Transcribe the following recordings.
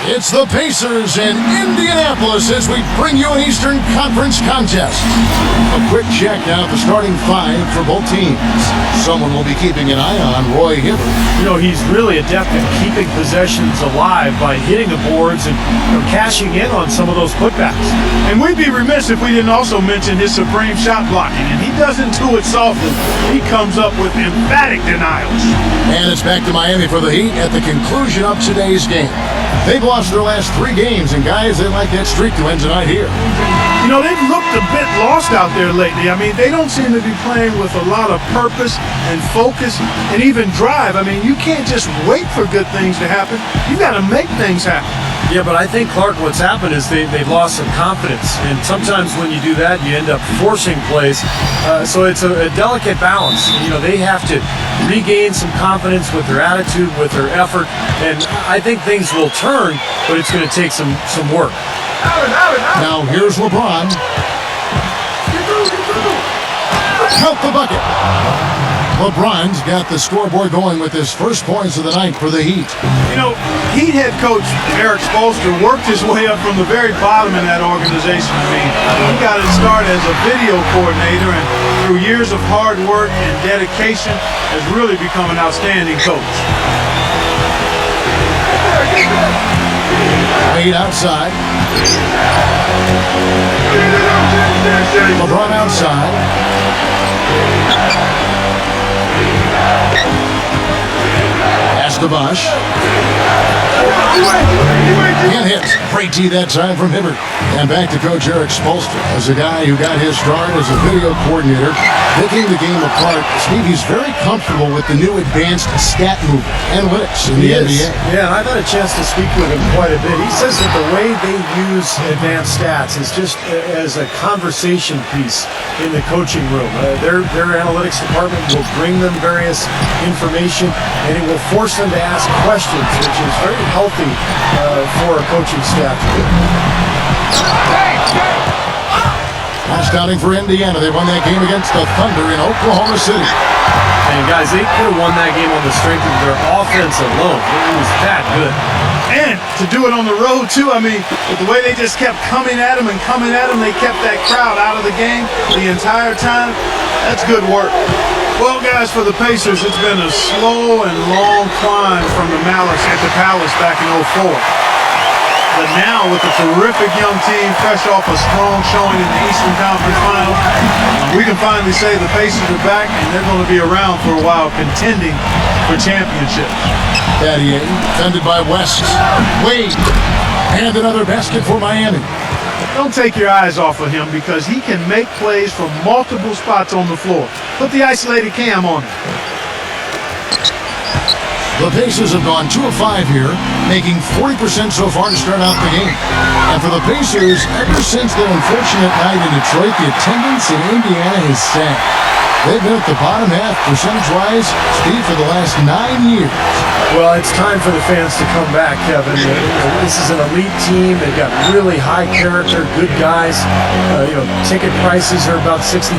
It's the Pacers in Indianapolis as we bring you an Eastern Conference contest. A quick check now at the starting five for both teams. Someone will be keeping an eye on Roy Hibbert. You know, he's really adept at keeping possessions alive by hitting the boards and cashing in on some of those putbacks. And we'd be remiss if we didn't also mention his supreme shot blocking. And he doesn't do it softly. He comes up with emphatic denials. And it's back to Miami for the Heat at the conclusion of today's game. They've lost their last 3 games, and guys, they like that streak to end tonight here. You know, they've looked a bit lost out there lately. I mean, they don't seem to be playing with a lot of purpose and focus and even drive. I mean, you can't just wait for good things to happen. You got to make things happen. Yeah, but I think, Clark, what's happened is they've lost some confidence. And sometimes when you do that, you end up forcing plays. So it's a delicate balance. You know, they have to regain some confidence with their attitude, with their effort. And I think things will turn, but it's going to take some work. Now here's LeBron. Count the bucket. LeBron's got the scoreboard going with his first points of the night for the Heat. You know, Heat head coach Eric Spoelstra worked his way up from the very bottom in that organization. I mean, he got his start as a video coordinator, and through years of hard work and dedication has really become an outstanding coach. Wade outside. LeBron outside. Estebash. Can't hit. Great tee that time from Hibbert. And back to Coach Eric Spoelstra. As a guy who got his start as a video coordinator, picking the game apart, Steve, he's very comfortable with the new advanced stat movement, analytics in the NBA. Yeah, and I've had a chance to speak with him quite a bit. He says that the way they use advanced stats is just as a conversation piece in the coaching room. Their analytics department will bring them various information, and it will force them to ask questions, which is very healthy for a coaching staff to do. Last outing for Indiana. They won that game against the Thunder in Oklahoma City. And guys, they could have won that game on the strength of their offense alone. It was that good. And to do it on the road, too, I mean, with the way they just kept coming at them, they kept that crowd out of the game the entire time. That's good work. Well, guys, for the Pacers, it's been a slow and long climb from the Malice at the Palace back in '04. But now, with a terrific young team, fresh off a strong showing in the Eastern Conference Finals, we can finally say the Pacers are back, and they're going to be around for a while, contending for championships. Daddy defended by West. Wade. And another basket for Miami. Don't take your eyes off of him because he can make plays from multiple spots on the floor. Put the isolated cam on him. The Pacers have gone 2 of 5 here, making 40% so far to start out the game. And for the Pacers, ever since their unfortunate night in Detroit, the attendance in Indiana has sank. They've been at the bottom half, percentage-wise, Steve, for the last 9 years. Well, it's time for the fans to come back, Kevin. This is an elite team. They've got really high character, good guys. Ticket prices are about 60%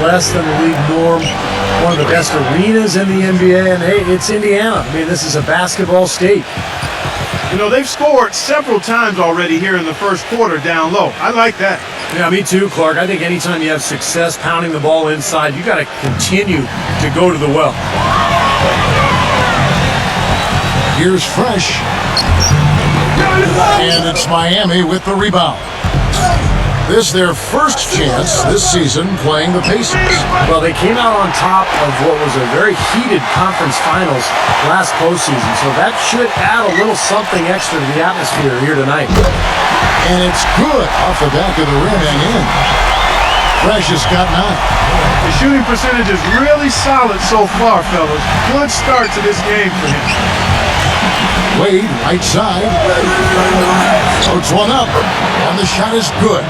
less than the league norm. One of the best arenas in the NBA, and hey, it's Indiana. I mean, this is a basketball state. You know, they've scored several times already here in the first quarter down low. I like that. Yeah, me too, Clark. I think anytime you have success pounding the ball inside, you got to continue to go to the well. Here's Fresh. And it's Miami with the rebound. This is their first chance this season playing the Pacers. Well, they came out on top of what was a very heated conference finals last postseason, so that should add a little something extra to the atmosphere here tonight. And it's good off the back of the rim and in. Fresh has got 9. The shooting percentage is really solid so far, fellas. Good start to this game for him. Wade, right side. Floats one up, and the shot is good.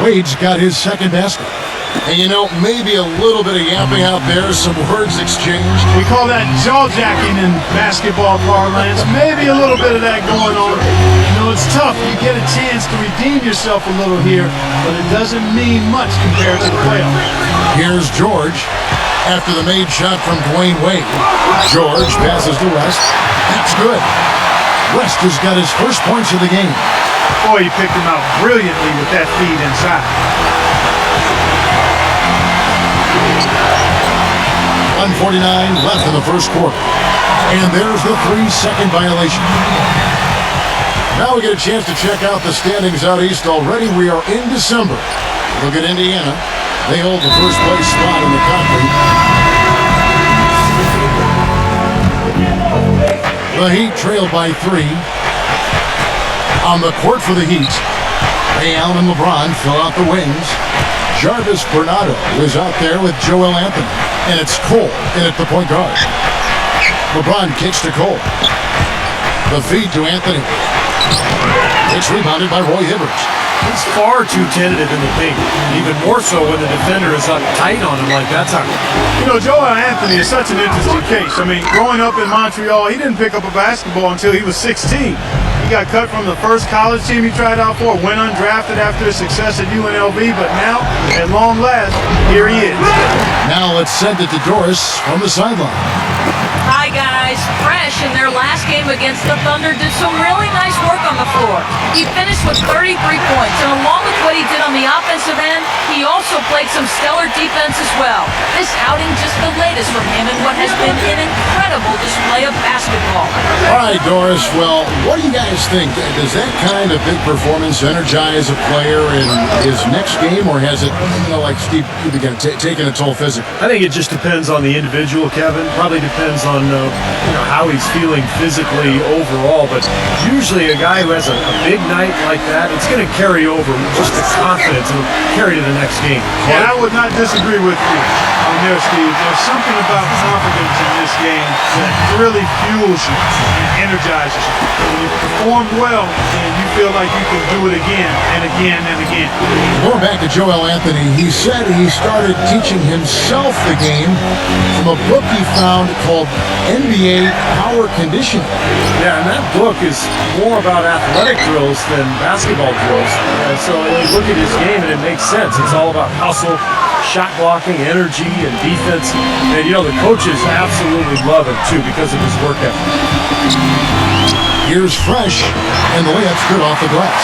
Wade's got his second basket. And you know, maybe a little bit of yapping out there, some words exchanged. We call that jaw-jacking in basketball parlance. Maybe a little bit of that going on. You know, it's tough. You get a chance to redeem yourself a little here, but it doesn't mean much compared to the playoffs. Here's George after the made shot from Dwayne Wade. George passes to West. That's good. West has got his first points of the game. Boy, he picked him out brilliantly with that feed inside. 1:49 left in the first quarter. And there's the 3-second violation. Now we get a chance to check out the standings out east already. We are in December. Look at Indiana. They hold the first place spot in the country. The Heat trail by 3. On the court for the Heat, Ray Allen and LeBron fill out the wings. Jarvis Bernardo is out there with Joel Anthony. And it's Cole in at the point guard. LeBron kicks to Cole. The feed to Anthony. It's rebounded by Roy Hibbert. He's far too tentative in the paint, even more so when the defender is up tight on him like that time. You know, Joel Anthony is such an interesting case. I mean, growing up in Montreal, he didn't pick up a basketball until he was 16. He got cut from the first college team he tried out for, went undrafted after his success at UNLV, but now, at long last, here he is. Now let's send it to Doris from the sideline. Hi, guys. Fresh in their last game against the Thunder did some really nice work on the floor. He finished with 33 points, and along with what he did on the offensive end, he also played some stellar defense as well. This outing just the latest from him in what has been an incredible display of basketball. All right, Doris. Well, what do you guys think? Does that kind of big performance energize a player in his next game, or has it, like Steve, taken a toll physically? I think it just depends on the individual, Kevin. Probably depends on how he's feeling physically overall. But usually a guy who has a big night like that, it's going to carry over just the confidence and carry to the next game. And I would not disagree with you on there, Steve. There's something about confidence in this game that really fuels you and energizes you. When you perform well, and you feel like you can do it again and again and again. Going back to Joel Anthony, he said he started teaching himself the game from a book he found called NBA Power Conditioning. Yeah, and that book is more about athletic drills than basketball drills. So you look at his game and it makes sense. It's all about hustle, shot blocking, energy, and defense. And the coaches absolutely love him too because of his work ethic. Here's Fresh, and the layup's good off the glass.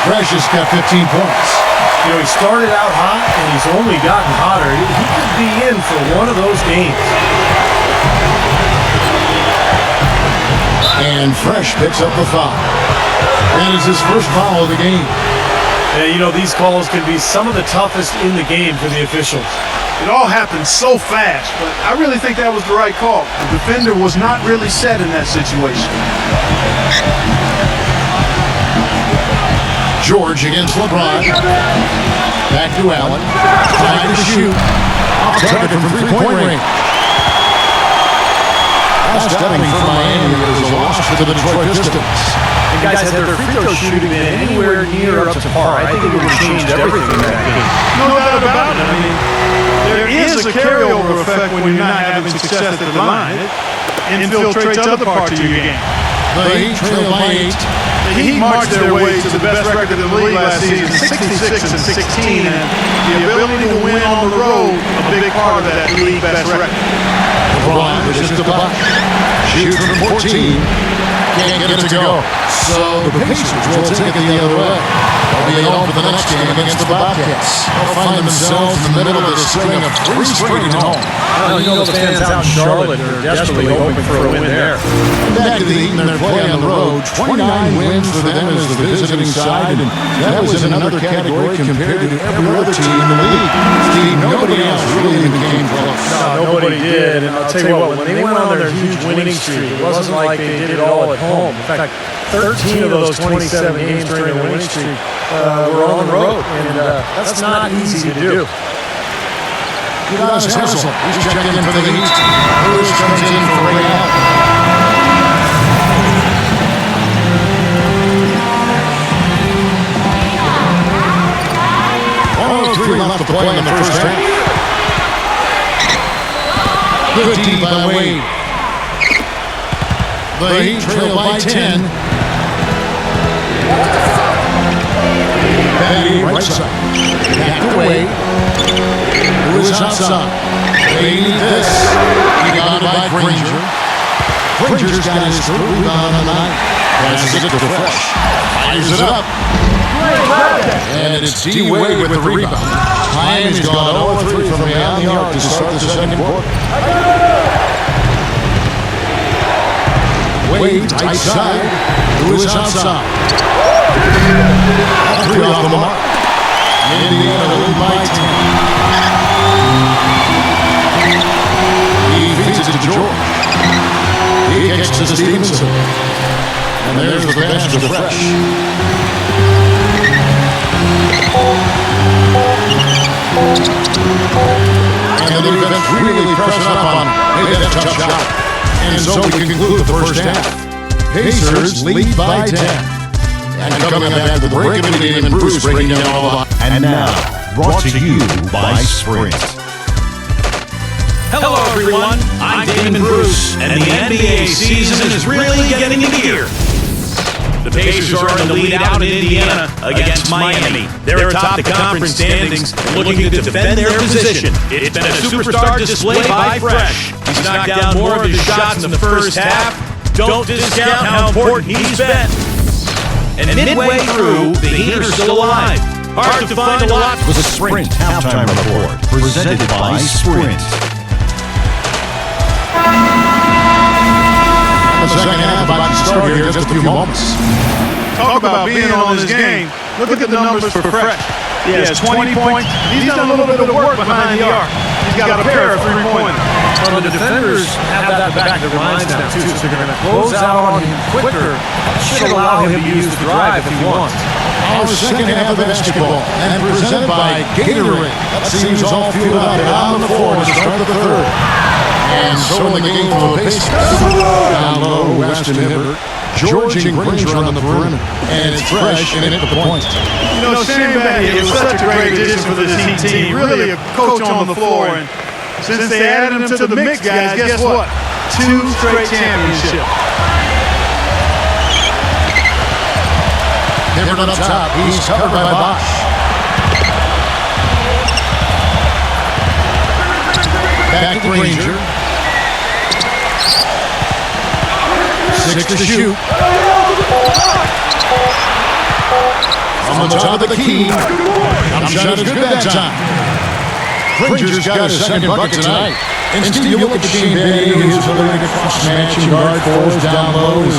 Fresh has got 15 points. He started out hot and he's only gotten hotter. He could be in for one of those games. And Fresh picks up the foul. And it's his first foul of the game. And these calls can be some of the toughest in the game for the officials. It all happened so fast, but I really think that was the right call. The defender was not really set in that situation. George against LeBron. Back to Allen. Trying to shoot. Off target from three-point range. Last outing for Miami was a loss for the Detroit Pistons. And guys, had their free throw shooting been anywhere near up to par, I think it would have changed everything in that game. No doubt about it. I mean, there is a carryover effect when you're not having success at the line. It infiltrates other parts of your game. The Heat trail by 8. The Heat marched their way to the best record in the league last season, 66 and 16, and the ability to win on the road, a big part of that league best record. LeBron pushes the buck. Shoots from 14. Can't get it to go. So the Pacers will take it the other way. They'll be at home for the next game against the Bobcats. They'll find themselves in the middle of this string of 3 straight at home. The fans out in Charlotte are desperately hoping for a win there. Back to the Heat and their play on the road. 29 wins for them as the visiting side, and that was in another category compared to every other team in the league. Steve, nobody else really even came close. No, nobody did, and I'll tell you what, when they went on their huge winning streak, it wasn't like they did it all at home. In fact, 13 of those 27 games during their winning streak were on the road, and that's not easy to do. Udonis Haslem, he's checking in for the Heat. Lewis comes in for Ray Allen. 1:03 left to play in the first half. Good D by Wade. The Heat trail by 10. Patty right side. Back to Wade. Who is outside. They need this. Rebounded by Granger. Granger's got his third rebound on the night. Passes it to Fresh. Fires it up. And it's D-Wade with the rebound. Miami's gone 0-3 from beyond the arc to start the second quarter. Wade, tight side. Lewis outside. Three off the mark. Indiana lead by 10. He feeds it to George. He kicks to Stevenson. And there's the pass to Fresh. And the defense really pressing up on him. They had a tough shot. And so we conclude the first half. Pacers lead by 10. And coming up after the break of the game, and Bruce breaking down all the... And now, brought to you by Sprint. Hello, everyone. I'm Damon Bruce, and the NBA season is really getting into gear. The Pacers are in the lead out in Indiana against Miami. They're atop the conference standings, looking to defend their position. It's been a superstar display by Fresh. He's knocked down more of his shots in the first half. Don't discount how important he's been. And midway through, the Heat are still alive. Hard to find a lot. The Sprint Halftime Report, presented by Sprint. The second half about to start here in just a few moments. Talk about being on this game. Look at the numbers for Fresh. He has 20 points. He's done a little bit of work behind the arc. He's got a pair of three-pointers. Well, the defenders have that in the back of their minds now, too, so they're going to close out on him quicker. Should allow him to use the drive if he wants. Our second half of basketball, and presented by Gatorade. That seems all fueled up and on the floor to start the third. And so in the game for the Pacers. Down low, Weston Hibbert. George and Granger on the perimeter. And it's Fresh and it at the point. You know, Shane Battier was such a great addition for this Heat team. Really a coach on the floor. And since they added him to the mix, guys, guess what? 2 straight championships. Hibbert up top. He's covered by Bosch. Back to Granger. 6 to shoot. On the top of the key. Jump shot is good that time. Granger's got his second bucket tonight. And Steve, you look at Shane Battier, his ability to cross-match and guard fours down low is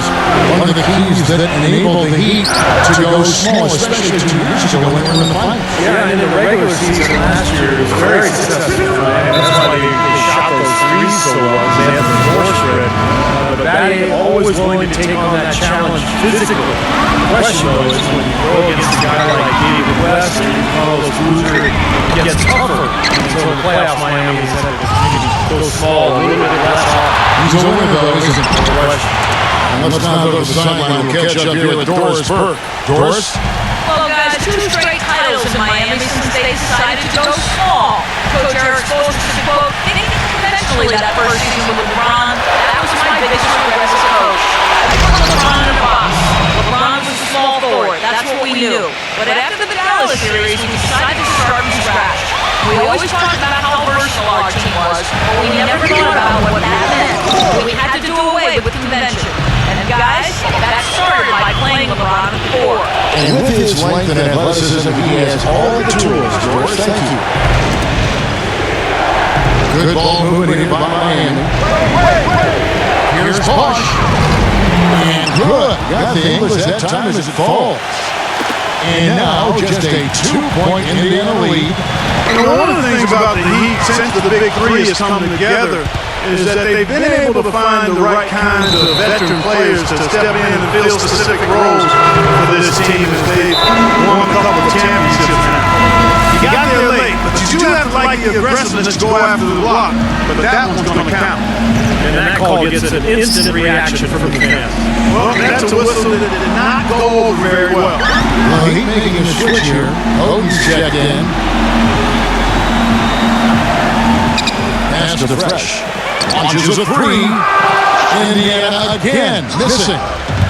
one of the keys that enabled the Heat to go small, especially 2 years ago when they were in the finals. Yeah, and in the regular season last year, it was very successful. And that's why they shot those threes so well, because they had the floor spread. But Battier always willing to take on that challenge physically. The question, though, is when you go against a guy like David West or you call those loser, it gets tougher. And so in the playoffs, Miami has had to go small, a little bit less off. He's a winner, though, isn't he? And let's now go to the sideline. We'll catch up here with Doris Burke. Doris? Well, guys, 2 straight titles in Miami since they decided to go small. Coach Eric Spoelstra said, quote, "Think conventionally that first season with LeBron, that was my biggest regret as a coach. I put LeBron in a box. LeBron was a small forward. That's what we knew. But after the Dallas series, we decided to start from scratch. We always talked about how versatile our team was, but we never thought about what that meant. We had to do away with convention. And guys, that started by playing LeBron at 4. And with his length and athleticism, he has all the tools. Doris, thank you. Good ball movement here by Miami. Here's Bosch. And good. Got the English that time as it falls. And now just a 2-point Indiana lead. You know, one of the things about the Heat since the Big Three has come together is that they've been able to find the right kinds of veteran players to step in and fill specific roles for this team as they've won a couple of championships now. You got there late, but you do have to like the aggressiveness to go after the block, but that one's going to count. And that call gets an instant reaction from the fans. Well, that's a whistle that did not go over very well. Well, he's making a switch here. Odin's checked in. Pass to Fresh. Launches a 3. Indiana again missing.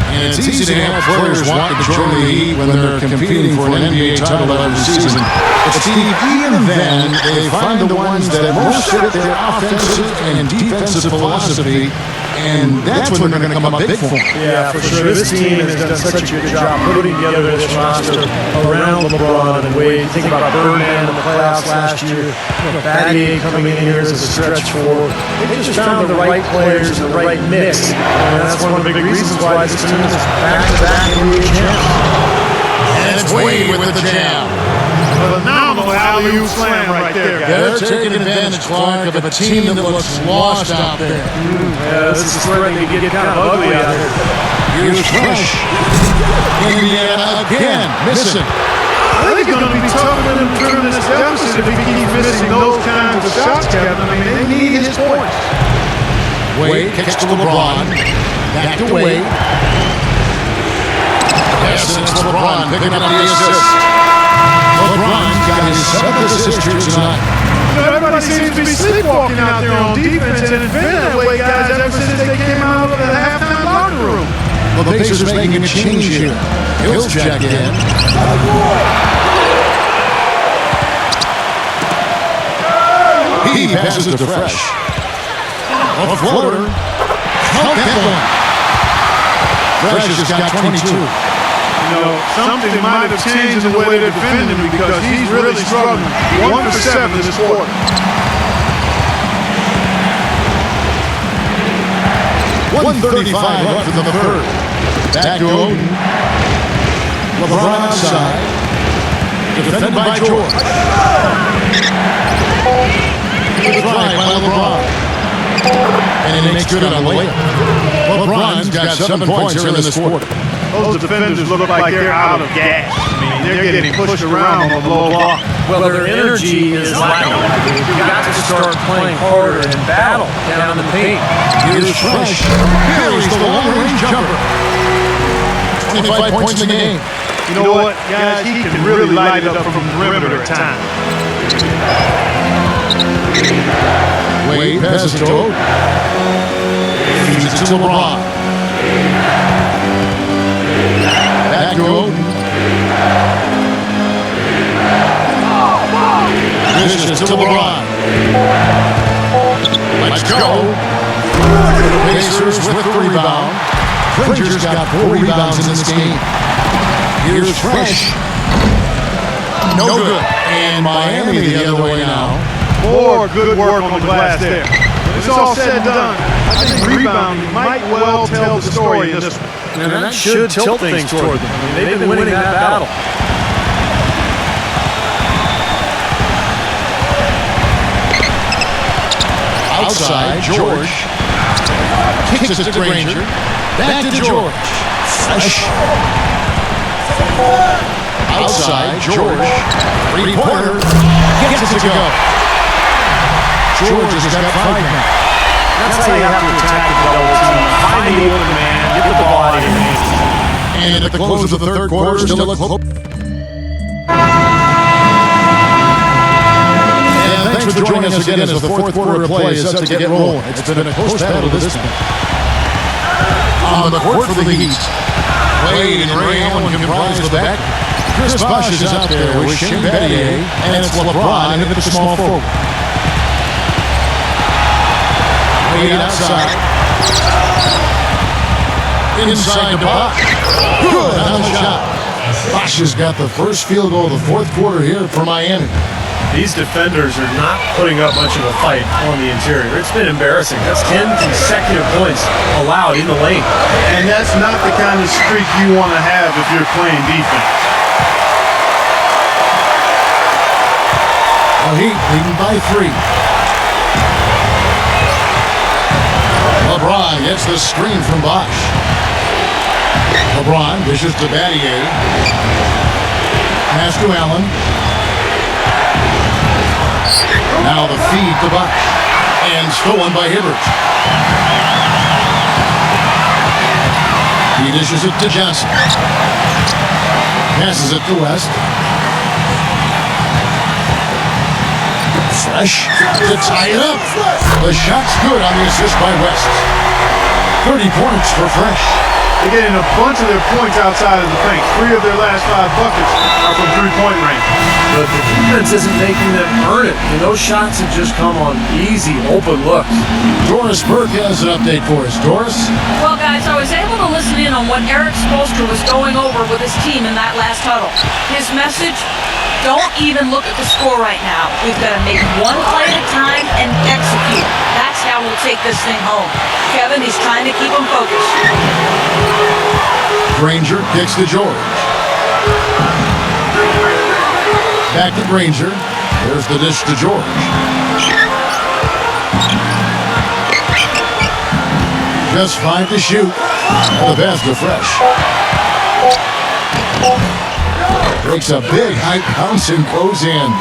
And it's easy to have players want to join the Heat when they're competing for an NBA title every season. But Steve, even then, they find the ones that most fit their offensive and defensive philosophy. and that's when they're going to come up big for him. Yeah, for sure. This team has done such a good job putting together this roster around LeBron and Wade. Think about Birdman in the playoffs last year. Battier coming in here as a stretch forward. They just found the right players and the right mix. And that's one of the big reasons why this team is back-to-back NBA champs. And it's Wade with the jam. Phenomenal alley-oop slam right there, guys. They're taking advantage, Clark, of a team that looks lost out there. Yeah, this is where they get kind of ugly out there. Here's Fresh. Indiana again, missing. I think it's going to be tough for them to turn this deficit if he keeps missing those kinds of shots, Kevin. I mean, they need his points. Wade kicks to LeBron. Back to Wade. Yes, it's LeBron picking up the assist. LeBron's got his 7th assist here tonight. Everybody seems to be sleepwalking out there on defense, and it's been that way, guys, ever since they came out of the halftime locker room. Well, the Pacers making a change here. Hill's check in. He passes to Fresh. A floater. Count that one. Fresh has got 22. You know, something might have changed in the way they're defending him because he's really struggling. 1 for 7 this quarter. .135 left in the third. Back to Oden. LeBron outside. Defended by George. Drive by LeBron. And he makes good on the layup. LeBron's got 7 points here in this quarter. Those defenders look like they're out of gas. I mean, they're getting pushed around on the low block. Well, their energy is lacking. You've got to start playing harder and battle down in the paint. Here's Fresh. Here's the long-range jumper. 25 points in the game. You know what, guys? He can really light it up from the perimeter at times. Wade passes to Oden. Feeds it to LeBron. Back to Oden. Dishes to LeBron. Let's go. Pacers with the rebound. Pringer's got 4 rebounds in this game. Here's Fresh. No good. And Miami the other way now. More good work on the glass there. When it's all said and done, I think rebounding might well tell the story in this one. And that should tilt things toward them. I mean, they've been winning that battle. Outside, George. Kicks it to Granger. Back to George. Fresh. Outside, George. Three-pointer. Gets it to go. George has got 5 now. That's how you have to attack the double team. Find the open man, get the ball out of your hands. And at the close of the third quarter, still a close. And thanks for joining us again as the fourth quarter of play is set to get rolling. It's been a close battle to this point. On the court for the Heat, Wade and Ray Allen comprise the back. Chris Bosh is out there with Shane Battier, and it's LeBron at the small forward. Wade outside. Inside to Bosh. Good on the shot. Bosh has got the first field goal of the fourth quarter here for Miami. These defenders are not putting up much of a fight on the interior. It's been embarrassing. That's 10 consecutive points allowed in the lane. And that's not the kind of streak you want to have if you're playing defense. The Heat leading by 3. LeBron gets the screen from Bosh. LeBron dishes to Battier. Pass to Allen. Now the feed to Bosh. And stolen by Hibbert. He dishes it to Johnson. Passes it to West. Fresh to tie it up. The shot's good on the assist by West. 30 points for Fresh. They're getting a bunch of their points outside of the paint. 3 of their last 5 buckets are from three-point range. But the defense isn't making them earn it. And those shots have just come on easy, open looks. Doris Burke has an update for us. Doris? Well, guys, I was able to listen in on what Eric Spoelstra was going over with his team in that last huddle. His message: don't even look at the score right now. We've got to make one play at a time and execute. That's how we'll take this thing home. Kevin, he's trying to keep them focused. Granger kicks to George. Back to Granger. There's the dish to George. Just 5 to shoot. And the pass to Fresh. Breaks a big high bounce and goes in.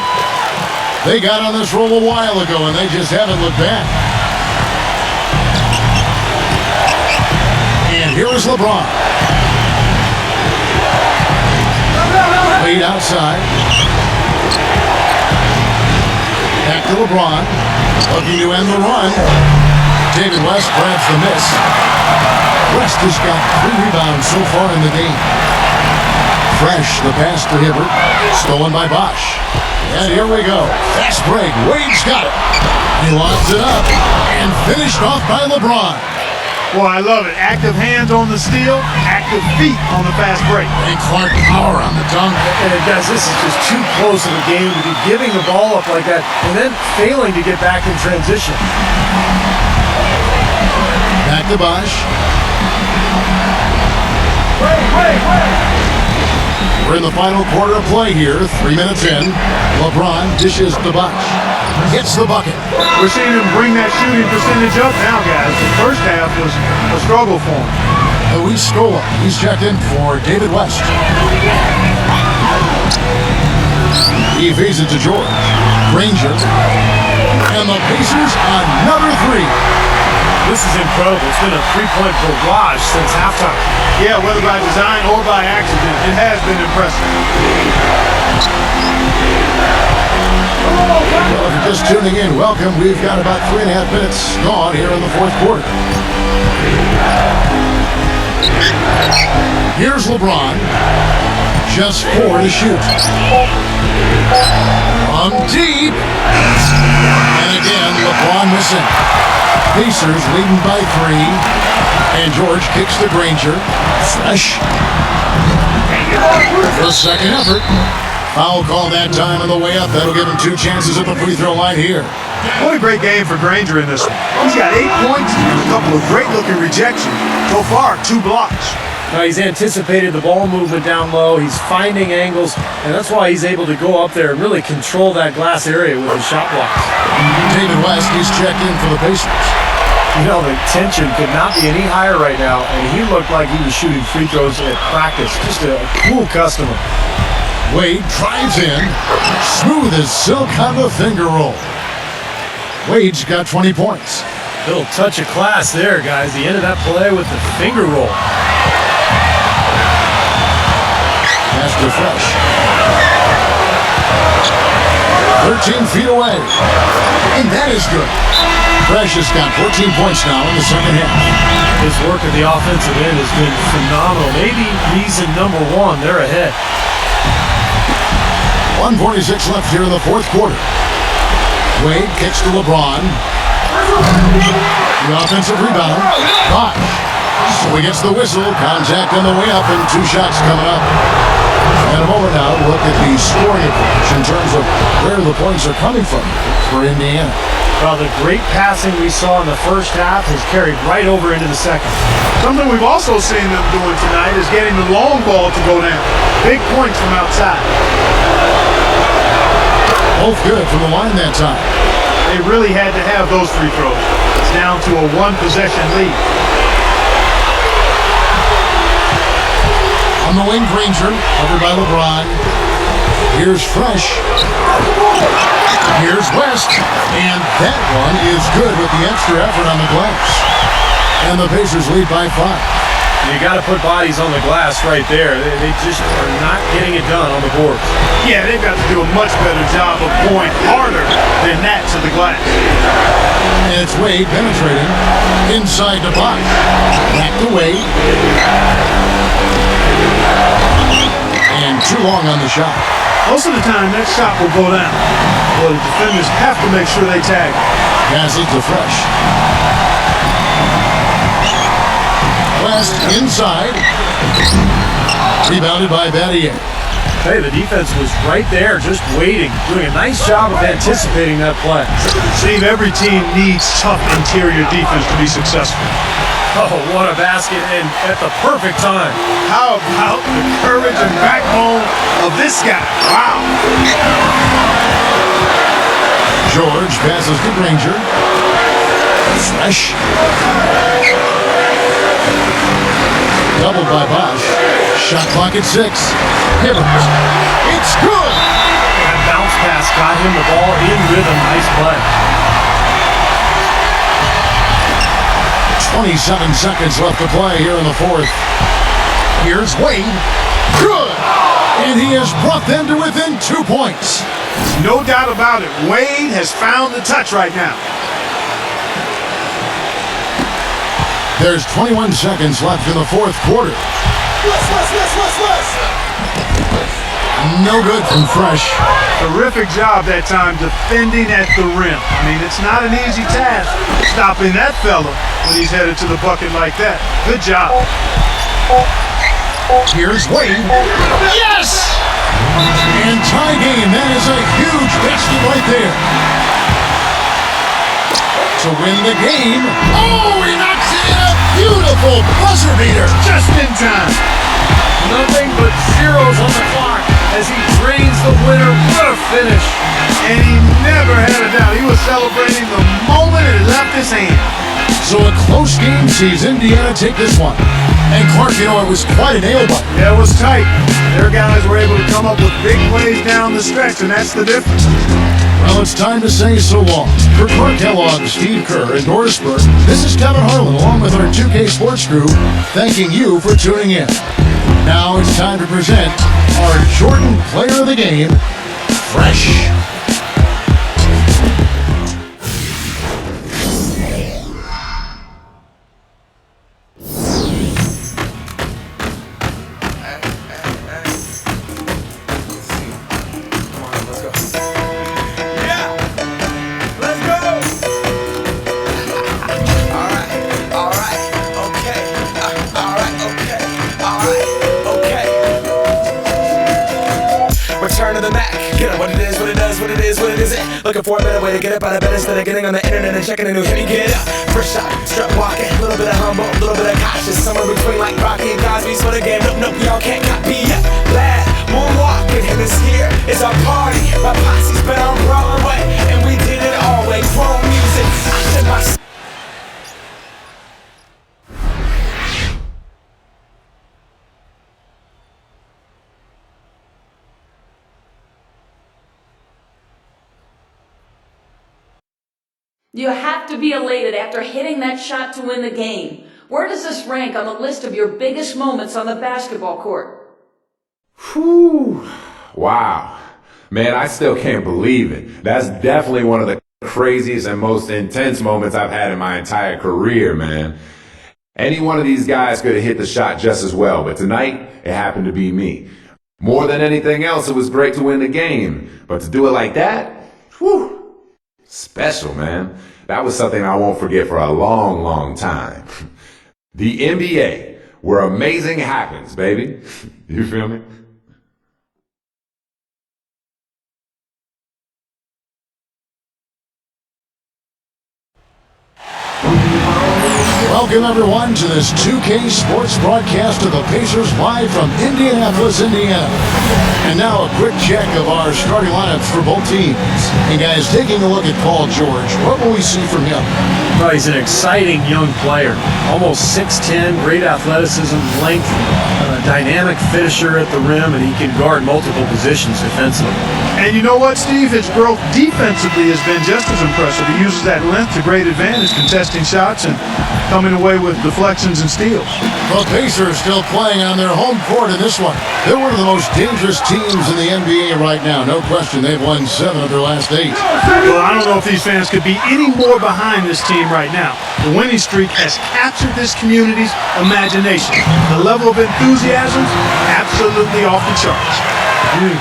They got on this roll a while ago, and they just haven't looked back. And here is LeBron. Lead outside. Back to LeBron. Looking to end the run. David West grabs the miss. West has got 3 rebounds so far in the game. Fresh, the pass to Hibbert. Stolen by Bosch. And here we go. Fast break. Wade's got it. He locks it up. And finished off by LeBron. Boy, I love it. Active hands on the steal, active feet on the fast break. And Clark power on the dunk. And guys, this is just too close of a game to be giving the ball up like that and then failing to get back in transition. Back to Bosch. We're in the final quarter of play here. 3 minutes in. LeBron dishes to Bosch. Hits the bucket. We're seeing him bring that shooting percentage up now, guys. The first half was a struggle for him. Luis Scola. He's checked in for David West. He feeds it to George. Granger. And the Pacers another 3. This is incredible. It's been a 3-point barrage since halftime. Yeah, whether by design or by accident, it has been impressive. Well, if you're just tuning in, welcome. We've got about 3.5 minutes gone here in the fourth quarter. Here's LeBron. Just 4 to shoot. From deep. And again, LeBron missing. Pacers leading by 3. And George kicks to Granger. Fresh. The second effort. Foul call that time on the way up. That'll give him 2 chances at the free throw line here. What a great game for Granger in this one. He's got 8 points and a couple of great-looking rejections. So far, 2 blocks. Now he's anticipated the ball movement down low. He's finding angles, and that's why he's able to go up there and really control that glass area with his shot blocks. David West, he's checked in for the Pacers. You know, the tension could not be any higher right now, and he looked like he was shooting free throws at practice. Just a cool customer. Wade drives in, smooth as silk on the finger roll. Wade's got 20 points. Little touch of class there, guys. The end of that play with the finger roll. Pass to Fresh. 13 feet away. And that is good. Fresh has got 14 points now in the second half. His work at the offensive end has been phenomenal. Maybe reason number 1, they're ahead. 1:46 left here in the fourth quarter. Wade kicks to LeBron. The offensive rebound. Bosch. So he gets the whistle. Contact on the way up and 2 shots coming up. In a moment now, look at the scoring approach in terms of where the points are coming from for Indiana. Well, the great passing we saw in the first half has carried right over into the second. Something we've also seen them doing tonight is getting the long ball to go down. Big points from outside. Both good from the line that time. They really had to have those free throws. It's down to a 1-possession lead. On the wing, Granger, covered by LeBron. Here's Fresh. Here's West. And that one is good with the extra effort on the glass. And the Pacers lead by 5. You got to put bodies on the glass right there. They just are not getting it done on the boards. Yeah, they've got to do a much better job of going harder than that to the glass. And it's Wade penetrating inside the box. Back to Wade. long on the shot. Most of the time, that shot will go down. Well, the defenders have to make sure they tag it. Pass it to Fresh. West inside. Rebounded by Battier. Hey, the defense was right there, just waiting, doing a nice job of anticipating that play. Steve, every team needs tough interior defense to be successful. Oh, what a basket, and at the perfect time. How about the courage and backbone of this guy? Wow. George passes to Granger. Fresh. Doubled by Bosch. Shot clock at 6. Hibbert. It's good! That bounce pass got him the ball in rhythm. Nice play. 27 seconds left to play here in the fourth. Here's Wade. Good! And he has brought them to within 2 points. No doubt about it. Wade has found the touch right now. There's 21 seconds left in the fourth quarter. No good from Fresh. Terrific job that time defending at the rim. I mean, it's not an easy task stopping that fella when he's headed to the bucket like that. Good job. Here's Wade. Yes! And tie game. That is a huge basket right there. To win the game. Oh, he knocks it in. A beautiful buzzer beater. Just in time. Nothing but zeros on the clock as he drains the winner. What a finish. And he never had a doubt. He was celebrating the moment it left his hand. So a close game sees Indiana take this one. And Clark, you know, it was quite a nail-biter. Yeah, it was tight. Their guys were able to come up with big plays down the stretch, and that's the difference. Well, it's time to say so long. For Clark Kellogg, Steve Kerr, and Doris Burke, this is Kevin Harlan along with our 2K Sports crew, thanking you for tuning in. Now it's time to present our Jordan Player of the Game, Fresh. Looking for a better way to get up out of bed instead of getting on the internet and checking a new hit. Me get up, first shot, strut walking, a little bit of humble, a little bit of cautious, somewhere between like Rocky and Cosby's for the game. Nope, y'all can't copy yet. Glad moonwalking, and this here is our party. My posse's been on Broadway, and we did it all way. Chrome music, I said my. You have to be elated after hitting that shot to win the game. Where does this rank on the list of your biggest moments on the basketball court? Whew. Wow. Man, I still can't believe it. That's definitely one of the craziest and most intense moments I've had in my entire career, man. Any one of these guys could have hit the shot just as well, but tonight, it happened to be me. More than anything else, it was great to win the game, but to do it like that, whew. Special, man. That was something I won't forget for a long, long time. The NBA, where amazing happens, baby. You feel me? Welcome, everyone, to this 2K Sports broadcast of the Pacers live from Indianapolis, Indiana. And now a quick check of our starting lineups for both teams. And guys, taking a look at Paul George, what will we see from him? Well, he's an exciting young player. Almost 6'10", great athleticism, length, dynamic finisher at the rim, and he can guard multiple positions defensively. And you know what, Steve? His growth defensively has been just as impressive. He uses that length to great advantage, contesting shots and coming away with deflections and steals. The Pacers still playing on their home court in this one. They're one of the most dangerous teams in the NBA right now. No question, they've won 7 of their last 8. Well, I don't know if these fans could be any more behind this team right now. The winning streak has captured this community's imagination. The level of enthusiasm, absolutely off the charts.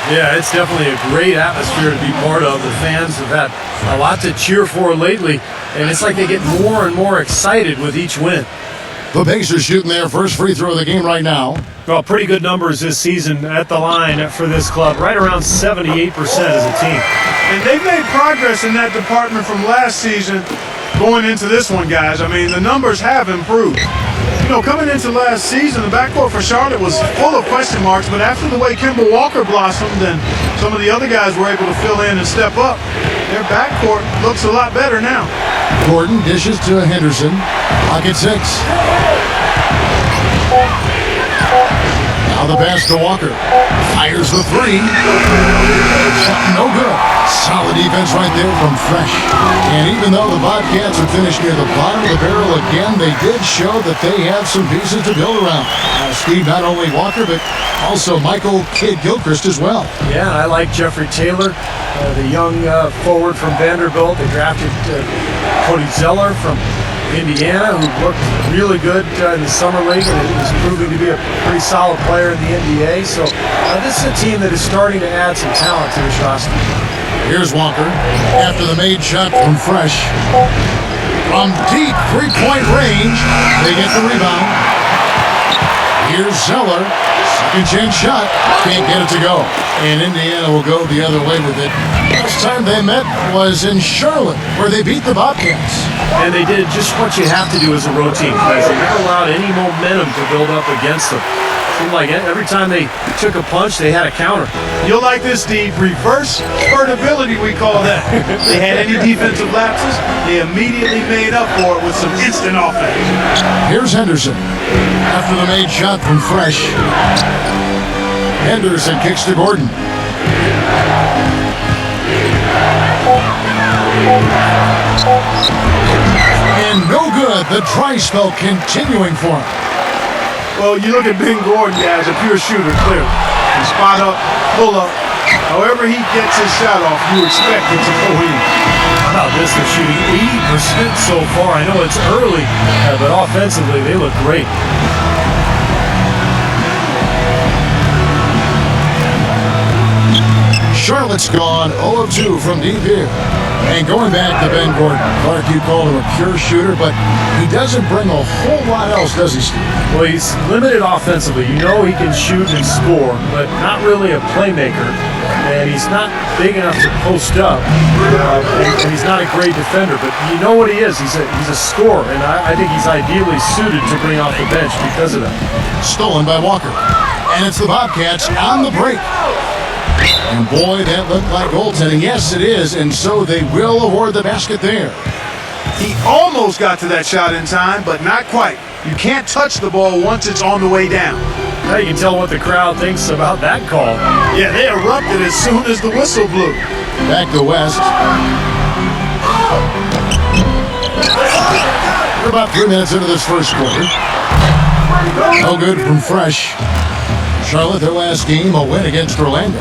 Yeah, it's definitely a great atmosphere to be part of. The fans have had a lot to cheer for lately, and it's like they get more and more excited with each win. The Pacers shooting their first free throw of the game right now. Well, pretty good numbers this season at the line for this club, right around 78% as a team. And they've made progress in that department from last season going into this one, guys. I mean, the numbers have improved. You know, coming into last season, the backcourt for Charlotte was full of question marks, but after the way Kemba Walker blossomed and some of the other guys were able to fill in and step up, their backcourt looks a lot better now. Gordon dishes to Henderson. Pocket 6. Now the pass to Walker. Fires the 3. Shot no good. Solid defense right there from Fresh. And even though the Bobcats are finished near the bottom of the barrel again, they did show that they have some pieces to build around. Steve, not only Walker, but also Michael Kidd-Gilchrist as well. Yeah, I like Jeffrey Taylor, the young forward from Vanderbilt. They drafted Cody Zeller from Indiana, who looked really good in the summer league and is proving to be a pretty solid player in the NBA. So this is a team that is starting to add some talent to this roster. Here's Walker after the made shot from Fresh. From deep three-point range, they get the rebound. Here's Zeller. Second chance shot. Can't get it to go. And Indiana will go the other way with it. Last time they met was in Charlotte, where they beat the Bobcats. And they did just what you have to do as a road team, guys. They never allowed any momentum to build up against them. Seemed like every time they took a punch, they had a counter. You'll like this, Steve. Reverse spurtability, we call that. They had any defensive lapses, they immediately made up for it with some instant offense. Here's Henderson. After the made shot from Fresh. Henderson kicks to Gordon. And no good. The dry spell continuing for him. Well, you look at Ben Gordon, guys, a pure shooter, clearly. He spot up, pull up. However he gets his shot off, you expect it to go in. How about this? They're shooting 80% so far. I know it's early, but offensively, they look great. Charlotte's gone 0 of 2 from deep here. And going back to Ben Gordon, Clark, you called him a pure shooter, but he doesn't bring a whole lot else, does he, Steve? Well, he's limited offensively. You know he can shoot and score, but not really a playmaker. And he's not big enough to post up. And he's not a great defender, but you know what he is. He's a scorer, and I think he's ideally suited to bring off the bench because of that. Stolen by Walker. And it's the Bobcats on the break. And boy, that looked like goaltending. Yes, it is, and so they will award the basket there. He almost got to that shot in time, but not quite. You can't touch the ball once it's on the way down. Now you can tell what the crowd thinks about that call. Yeah, they erupted as soon as the whistle blew. Back to West. We're about 3 minutes into this first quarter. No good from Fresh. Charlotte, their last game, a win against Orlando.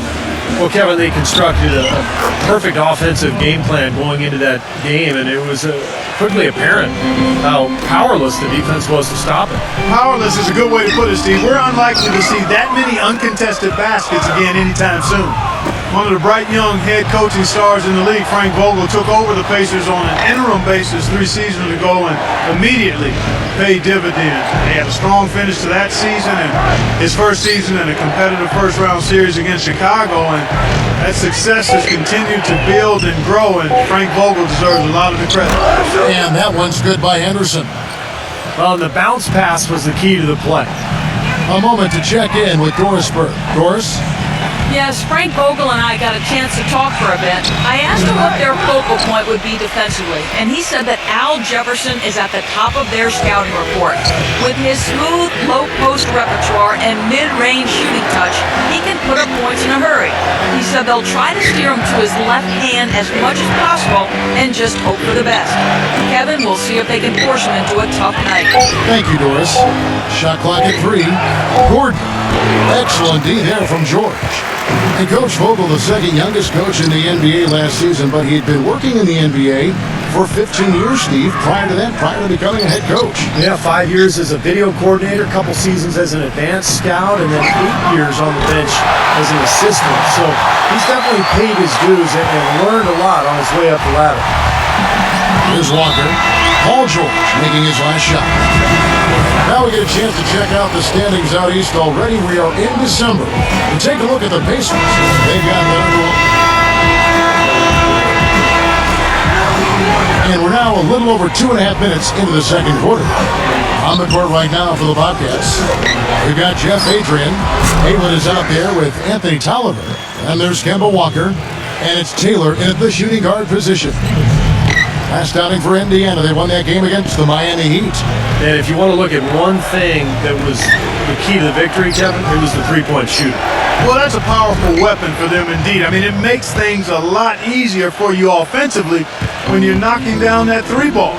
Well, Kevin, they constructed a perfect offensive game plan going into that game, and it was quickly apparent how powerless the defense was to stop it. Powerless is a good way to put it, Steve. We're unlikely to see that many uncontested baskets again anytime soon. One of the bright young head coaching stars in the league, Frank Vogel, took over the Pacers on an interim basis 3 seasons ago and immediately paid dividends. They had a strong finish to that season and his first season in a competitive first-round series against Chicago, and that success has continued to build and grow, and Frank Vogel deserves a lot of the credit. And that one's good by Henderson. Well, and the bounce pass was the key to the play. A moment to check in with Doris Burke. Doris? Yes, Frank Vogel and I got a chance to talk for a bit. I asked him what their focal point would be defensively, and he said that Al Jefferson is at the top of their scouting report. With his smooth, low-post repertoire and mid-range shooting touch, he can put up points in a hurry. He said they'll try to steer him to his left hand as much as possible and just hope for the best. Kevin, we'll see if they can force him into a tough night. Thank you, Doris. Shot clock at 3. Gordon. Excellent D there from George. And Coach Vogel, the second youngest coach in the NBA last season, but he had been working in the NBA for 15 years, Steve, prior to becoming a head coach. Yeah, 5 years as a video coordinator, a couple seasons as an advanced scout, and then 8 years on the bench as an assistant. So he's definitely paid his dues and learned a lot on his way up the ladder. Here's Walker. Paul George making his last shot. Now we get a chance to check out the standings out east already. We are in December. And take a look at the Pacers. They've got the number one. And we're now a little over 2.5 minutes into the second quarter. On the court right now for the Bobcats, we've got Jeff Adrian. Halen is out there with Anthony Tolliver. And there's Kemba Walker. And it's Taylor in at the shooting guard position. Last outing for Indiana. They won that game against the Miami Heat. And if you want to look at one thing that was the key to the victory, Kevin, it was the three-point shooting. Well, that's a powerful weapon for them indeed. I mean, it makes things a lot easier for you offensively when you're knocking down that three ball.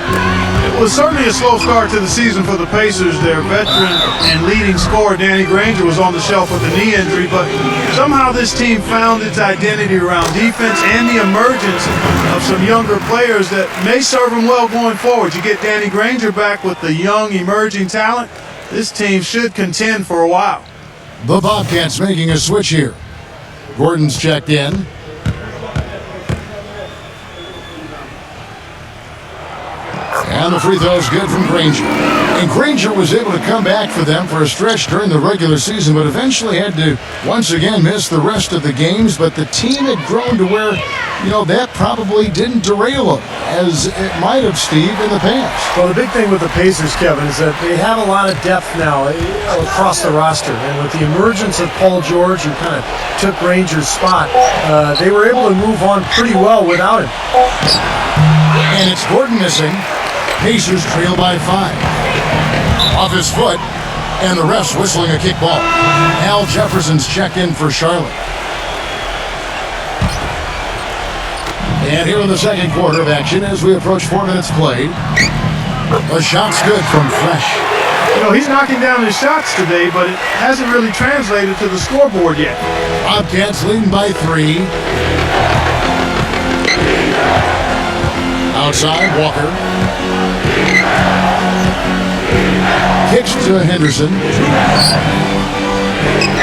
It was certainly a slow start to the season for the Pacers. Their veteran and leading scorer, Danny Granger, was on the shelf with a knee injury, but somehow this team found its identity around defense and the emergence of some younger players that may serve them well going forward. You get Danny Granger back with the young, emerging talent, this team should contend for a while. The Bobcats making a switch here. Gordon's checked in. And the free throw is good from Granger. And Granger was able to come back for them for a stretch during the regular season, but eventually had to once again miss the rest of the games. But the team had grown to where, that probably didn't derail them as it might have, Steve, in the past. Well, the big thing with the Pacers, Kevin, is that they have a lot of depth now across the roster. And with the emergence of Paul George, who kind of took Granger's spot, they were able to move on pretty well without him. And it's Gordon missing. Pacers trail by 5. Off his foot, and the refs whistling a kick ball. Al Jefferson's checked in for Charlotte. And here in the second quarter of action as we approach 4 minutes played. A shot's good from Fresh. He's knocking down his shots today, but it hasn't really translated to the scoreboard yet. Bobcats leading by 3. Outside, Walker. Kicks to Henderson.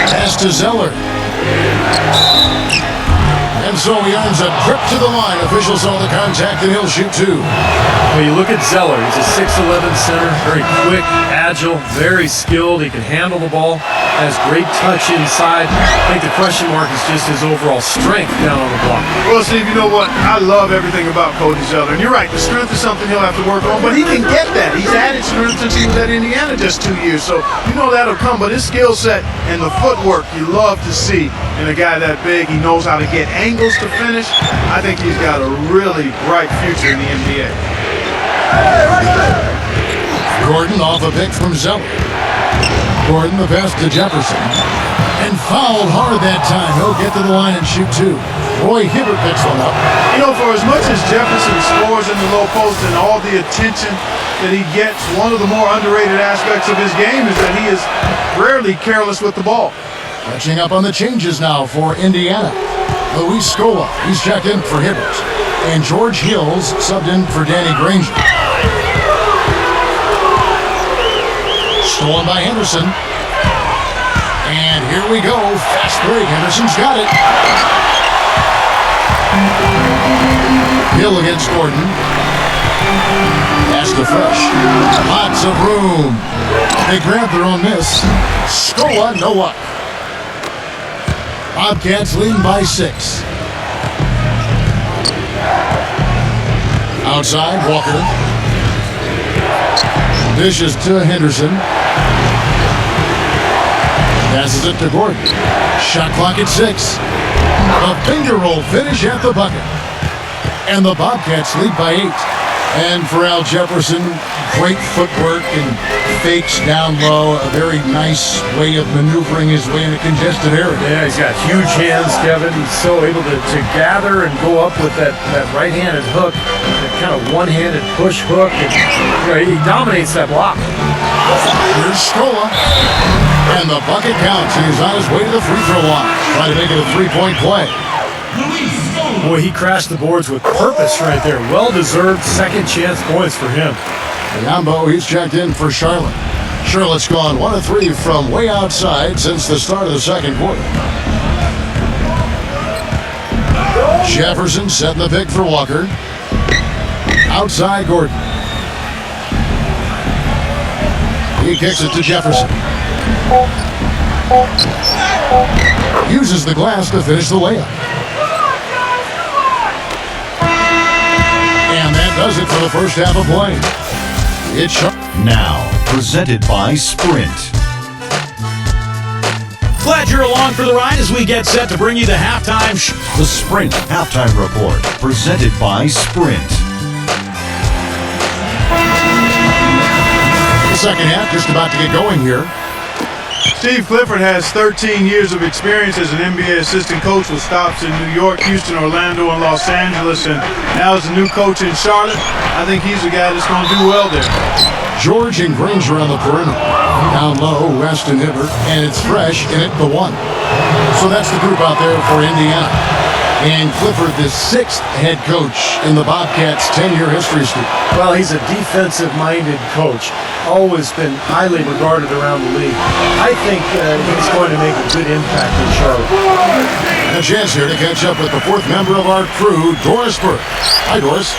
Pass to Zeller. And so he earns a trip to the line. Officials saw the contact and he'll shoot 2. Well, you look at Zeller. He's a 6'11 center, very quick, agile, very skilled. He can handle the ball, has great touch inside. I think the question mark is just his overall strength down on the block. Well, Steve, you know what? I love everything about Cody Zeller. And you're right, the strength is something he'll have to work on, but he can get that. He's added strength since he was at Indiana just 2 years, so that'll come. But his skill set and the footwork you love to see in a guy that big. He knows how to get angles to finish. I think he's got a really bright future in the NBA. Gordon off a pick from Zeller. Gordon the pass to Jefferson. And fouled hard that time. He'll get to the line and shoot 2. Roy Hibbert picks one up. For as much as Jefferson scores in the low post and all the attention that he gets, one of the more underrated aspects of his game is that he is rarely careless with the ball. Catching up on the changes now for Indiana. Luis Scola, he's checked in for Hibbert. And George Hills subbed in for Danny Granger. Stolen by Henderson. And here we go. Fast break. Henderson's got it. Hill against Gordon. Pass to Fresh. Lots of room. They grab their own miss. Scola, no luck. Bobcats leading by 6. Outside, Walker. Dishes to Henderson. Passes it to Gordon. Shot clock at 6. A finger roll finish at the bucket. And the Bobcats lead by 8. And for Al Jefferson, great footwork and fakes down low. A very nice way of maneuvering his way in a congested area. Yeah, he's got huge hands, Kevin. He's so able to gather and go up with that right-handed hook, that kind of one-handed push hook. And, he dominates that block. Here's Scola. And the bucket counts. He's on his way to the free throw line. Trying to make it a three-point play. Boy, he crashed the boards with purpose right there. Well-deserved second chance points for him. Yambo, he's checked in for Charlotte. Charlotte's gone 1 of 3 from way outside since the start of the second quarter. Jefferson setting the pick for Walker. Outside Gordon. He kicks it to Jefferson. Uses the glass to finish the layup. And that does it for the first half of play. It's Now, presented by Sprint. Glad you're along for the ride as we get set to bring you the halftime The Sprint Halftime Report, presented by Sprint. the second half just about to get going here. Steve Clifford has 13 years of experience as an NBA assistant coach with stops in New York, Houston, Orlando, and Los Angeles, and now as a new coach in Charlotte. I think he's the guy that's going to do well there. George and Granger on the perimeter. Down low, West and Hibbert, and it's Fresh in at the 1. So that's the group out there for Indiana. And Clifford, the 6th head coach in the Bobcats' 10-year history streak. Well, he's a defensive-minded coach. Always been highly regarded around the league. I think he's going to make a good impact in Charlotte. And a chance here to catch up with the 4th member of our crew, Doris Burke. Hi, Doris.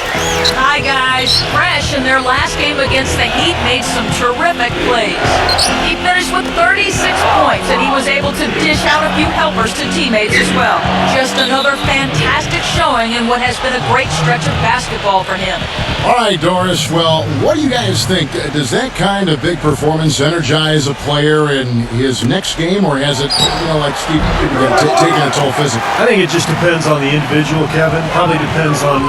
Hi, guys. Fresh in their last game against the Heat made some terrific plays. He finished with 36 points, and he was able to dish out a few helpers to teammates as well. Just another fantastic showing in what has been a great stretch of basketball for him. All right, Doris. Well, what do you guys think? Does that kind of big performance energize a player in his next game, or has it, like Steve, taken a toll physically? I think it just depends on the individual, Kevin. Probably depends on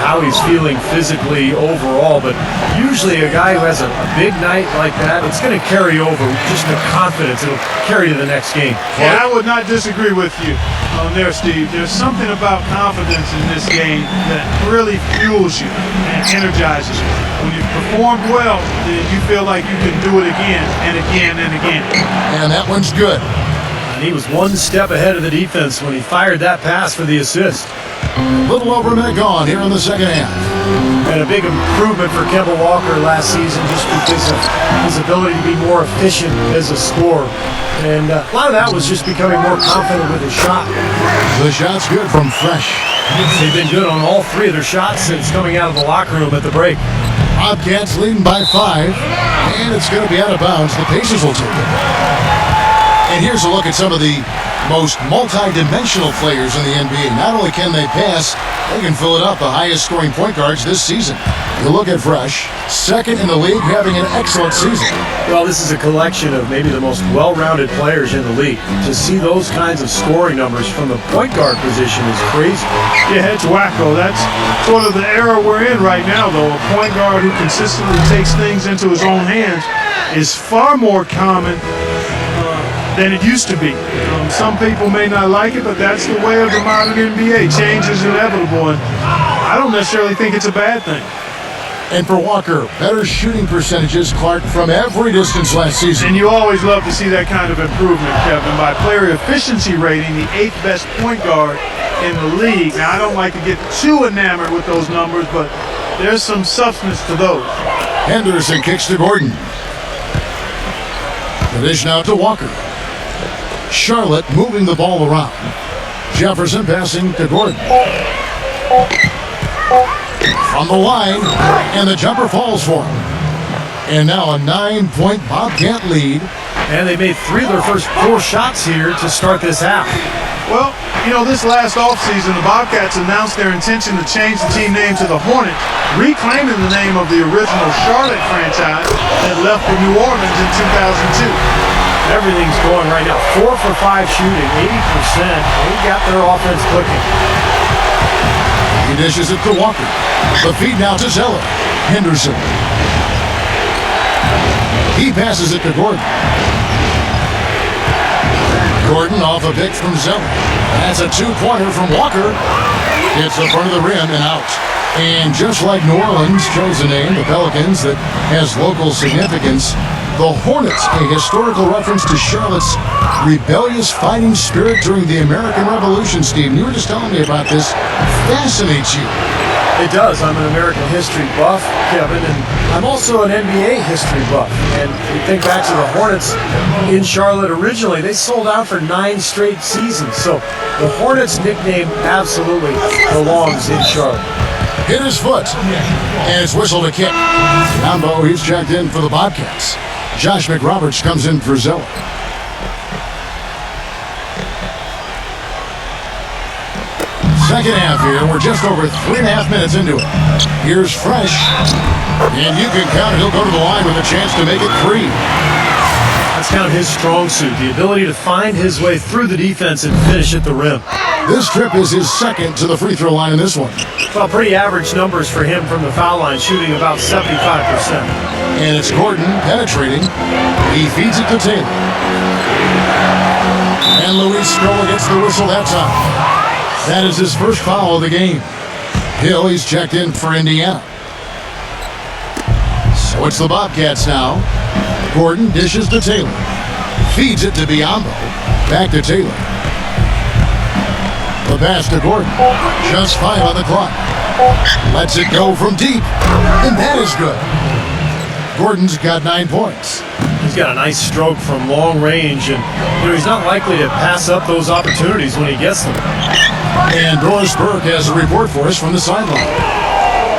how he's feeling physically overall. But usually a guy who has a big night like that, it's going to carry over just the confidence. It'll carry to the next game. Yeah, I would not disagree with you on there, Steve. There's something about confidence in this game that really fuels you and energizes you. When you perform well, then you feel like you can do it again and again and again. And that one's good. And he was one step ahead of the defense when he fired that pass for the assist. A little over a minute gone here in the second half. And a big improvement for Kemba Walker last season just because of his ability to be more efficient as a scorer. And a lot of that was just becoming more confident with his shot. The shot's good from Fresh. They've been good on all 3 of their shots since coming out of the locker room at the break. Bobcats leading by 5, and it's going to be out of bounds. The Pacers will take it. And here's a look at some of the most multi-dimensional players in the NBA. Not only can they pass, they can fill it up. The highest scoring point guards this season. You look at Fresh, 2nd in the league, having an excellent season. Well, this is a collection of maybe the most well-rounded players in the league. To see those kinds of scoring numbers from the point guard position is crazy. Yeah, it's wacko. That's sort of the era we're in right now, though. A point guard who consistently takes things into his own hands is far more common than it used to be. Some people may not like it, but that's the way of the modern NBA. Change is inevitable, and I don't necessarily think it's a bad thing. And for Walker, better shooting percentages, Clark, from every distance last season. And you always love to see that kind of improvement, Kevin. By player efficiency rating, the 8th best point guard in the league. Now, I don't like to get too enamored with those numbers, but there's some substance to those. Henderson kicks to Gordon. The dish now to Walker. Charlotte moving the ball around. Jefferson passing to Gordon. From the line, and the jumper falls for him. And now a 9-point Bobcat lead. And they made 3 of their first 4 shots here to start this half. Well, this last offseason, the Bobcats announced their intention to change the team name to the Hornets, reclaiming the name of the original Charlotte franchise that left for New Orleans in 2002. Everything's going right now. 4 for 5 shooting, 80%. They got their offense clicking. He dishes it to Walker. The feed now to Zeller. Henderson. He passes it to Gordon. Gordon off a pick from Zeller. That's a two-pointer from Walker. Hits the front of the rim and out. And just like New Orleans chose a name, the Pelicans, that has local significance, the Hornets, a historical reference to Charlotte's rebellious fighting spirit during the American Revolution. Steve, you were just telling me about this. Fascinates you. It does. I'm an American history buff, Kevin, and I'm also an NBA history buff. And you think back to the Hornets in Charlotte originally, they sold out for 9 straight seasons. So the Hornets nickname absolutely belongs in Charlotte. Hit his foot, and it's whistled a kick. Yambo, he's checked in for the Bobcats. Josh McRoberts comes in for Zeller. Second half here. We're just over 3.5 minutes into it. Here's Fresh, and you can count it. He'll go to the line with a chance to make it 3. That's kind of his strong suit, the ability to find his way through the defense and finish at the rim. This trip is his second to the free throw line in this one. Well, pretty average numbers for him from the foul line, shooting about 75%. And it's Gordon penetrating. He feeds it to Taylor. And Luis Stroll gets the whistle that time. That is his first foul of the game. Hill, he's checked in for Indiana. So it's the Bobcats now. Gordon dishes to Taylor. Feeds it to Biyombo. Back to Taylor. The pass to Gordon. Just 5 on the clock. Lets it go from deep. And that is good. Gordon's got 9 points. He's got a nice stroke from long range, and he's not likely to pass up those opportunities when he gets them. And Doris Burke has a report for us from the sideline.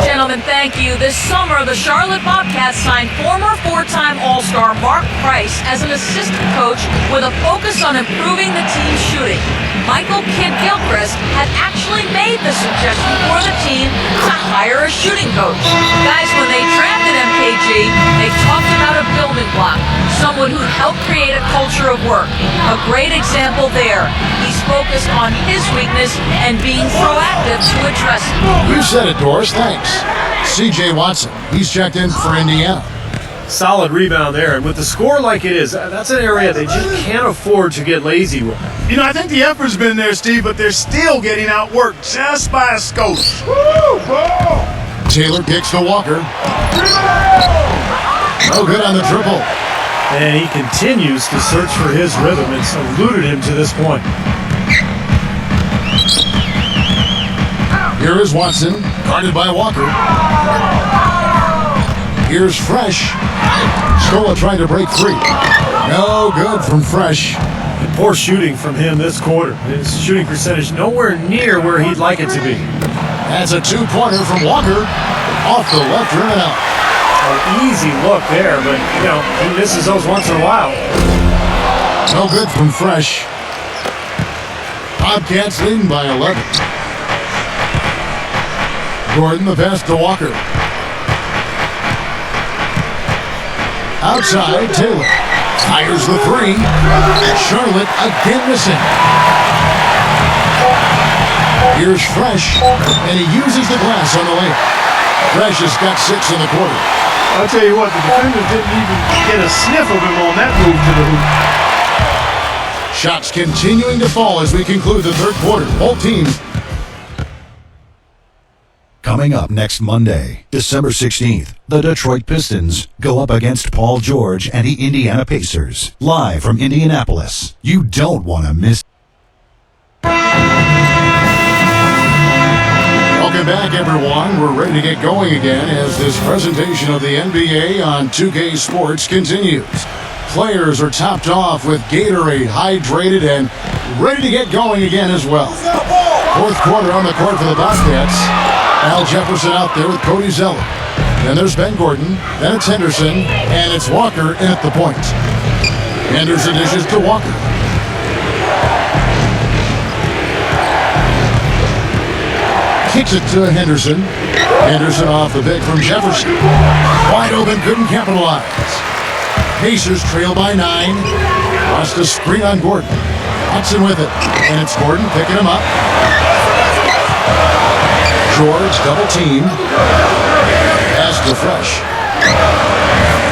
Gentlemen, thank you. This summer, the Charlotte Bobcats signed former 4-time All-Star Mark Price as an assistant coach with a focus on improving the team's shooting. Michael Kidd-Gilchrist had actually made the suggestion for the team to hire a shooting coach. Guys, when they drafted MKG, they talked about a building block, someone who'd help create a culture of work. A great example there. He's focused on his weakness and being proactive to address it. You said it, Doris. Thanks. C.J. Watson, he's checked in for Indiana. Solid rebound there, and with the score like it is, that's an area they just can't afford to get lazy with. I think the effort's been there, Steve, but they're still getting outworked just by a skosh. Taylor kicks to Walker. No good on the triple. And he continues to search for his rhythm. It's eluded him to this point. Here is Watson, guarded by Walker. Here's Fresh. Scola trying to break free. No good from Fresh. And poor shooting from him this quarter. His shooting percentage nowhere near where he'd like it to be. That's a 2-pointer from Walker. Off the left rim and out. An easy look there, but, he misses those once in a while. No good from Fresh. Bobcats leading by 11. Gordon, the pass to Walker. Outside, Taylor fires the 3. Charlotte again missing. Here's Fresh, and he uses the glass on the layup. Fresh has got 6 in the quarter. I'll tell you what, the defenders didn't even get a sniff of him on that move to the hoop. Shots continuing to fall as we conclude the third quarter. Both teams. Coming up next Monday, December 16th, the Detroit Pistons go up against Paul George and the Indiana Pacers. Live from Indianapolis. You don't want to miss. Welcome back, everyone. We're ready to get going again as this presentation of the NBA on 2K Sports continues. Players are topped off with Gatorade, hydrated, and ready to get going again as well. Fourth quarter on the court for the Bobcats. Al Jefferson out there with Cody Zeller. Then there's Ben Gordon, then it's Henderson, and it's Walker in at the point. Henderson dishes to Walker. Kicks it to Henderson. Henderson off the pick from Jefferson. Wide open, couldn't capitalize. Pacers trail by 9. Lost a screen on Gordon. Hudson with it, and it's Gordon picking him up. George, double team. Pass to Fresh.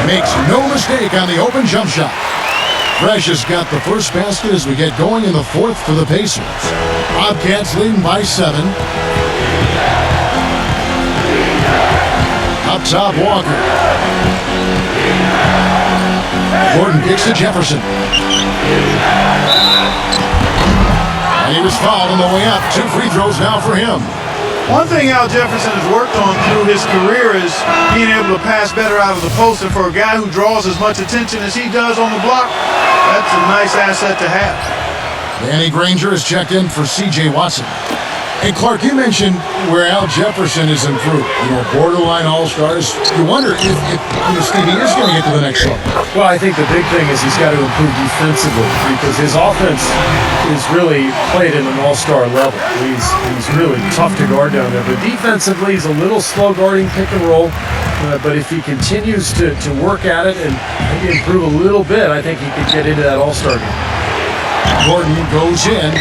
Makes no mistake on the open jump shot. Fresh has got the first basket as we get going in the fourth for the Pacers. Bobcats leading by 7. Up top, Walker. Gordon kicks to Jefferson. And he was fouled on the way up. 2 free throws now for him. One thing Al Jefferson has worked on through his career is being able to pass better out of the post. And for a guy who draws as much attention as he does on the block, that's a nice asset to have. Danny Granger is checked in for C.J. Watson. Hey, Clark, you mentioned where Al Jefferson is improved. Borderline all-stars. You wonder if Stevie is going to get to the next level. Well, I think the big thing is he's got to improve defensively because his offense is really played at an all-star level. He's really tough to guard down there, but defensively he's a little slow guarding pick and roll. But if he continues to work at it and maybe improve a little bit, I think he could get into that all-star game. Gordon goes in.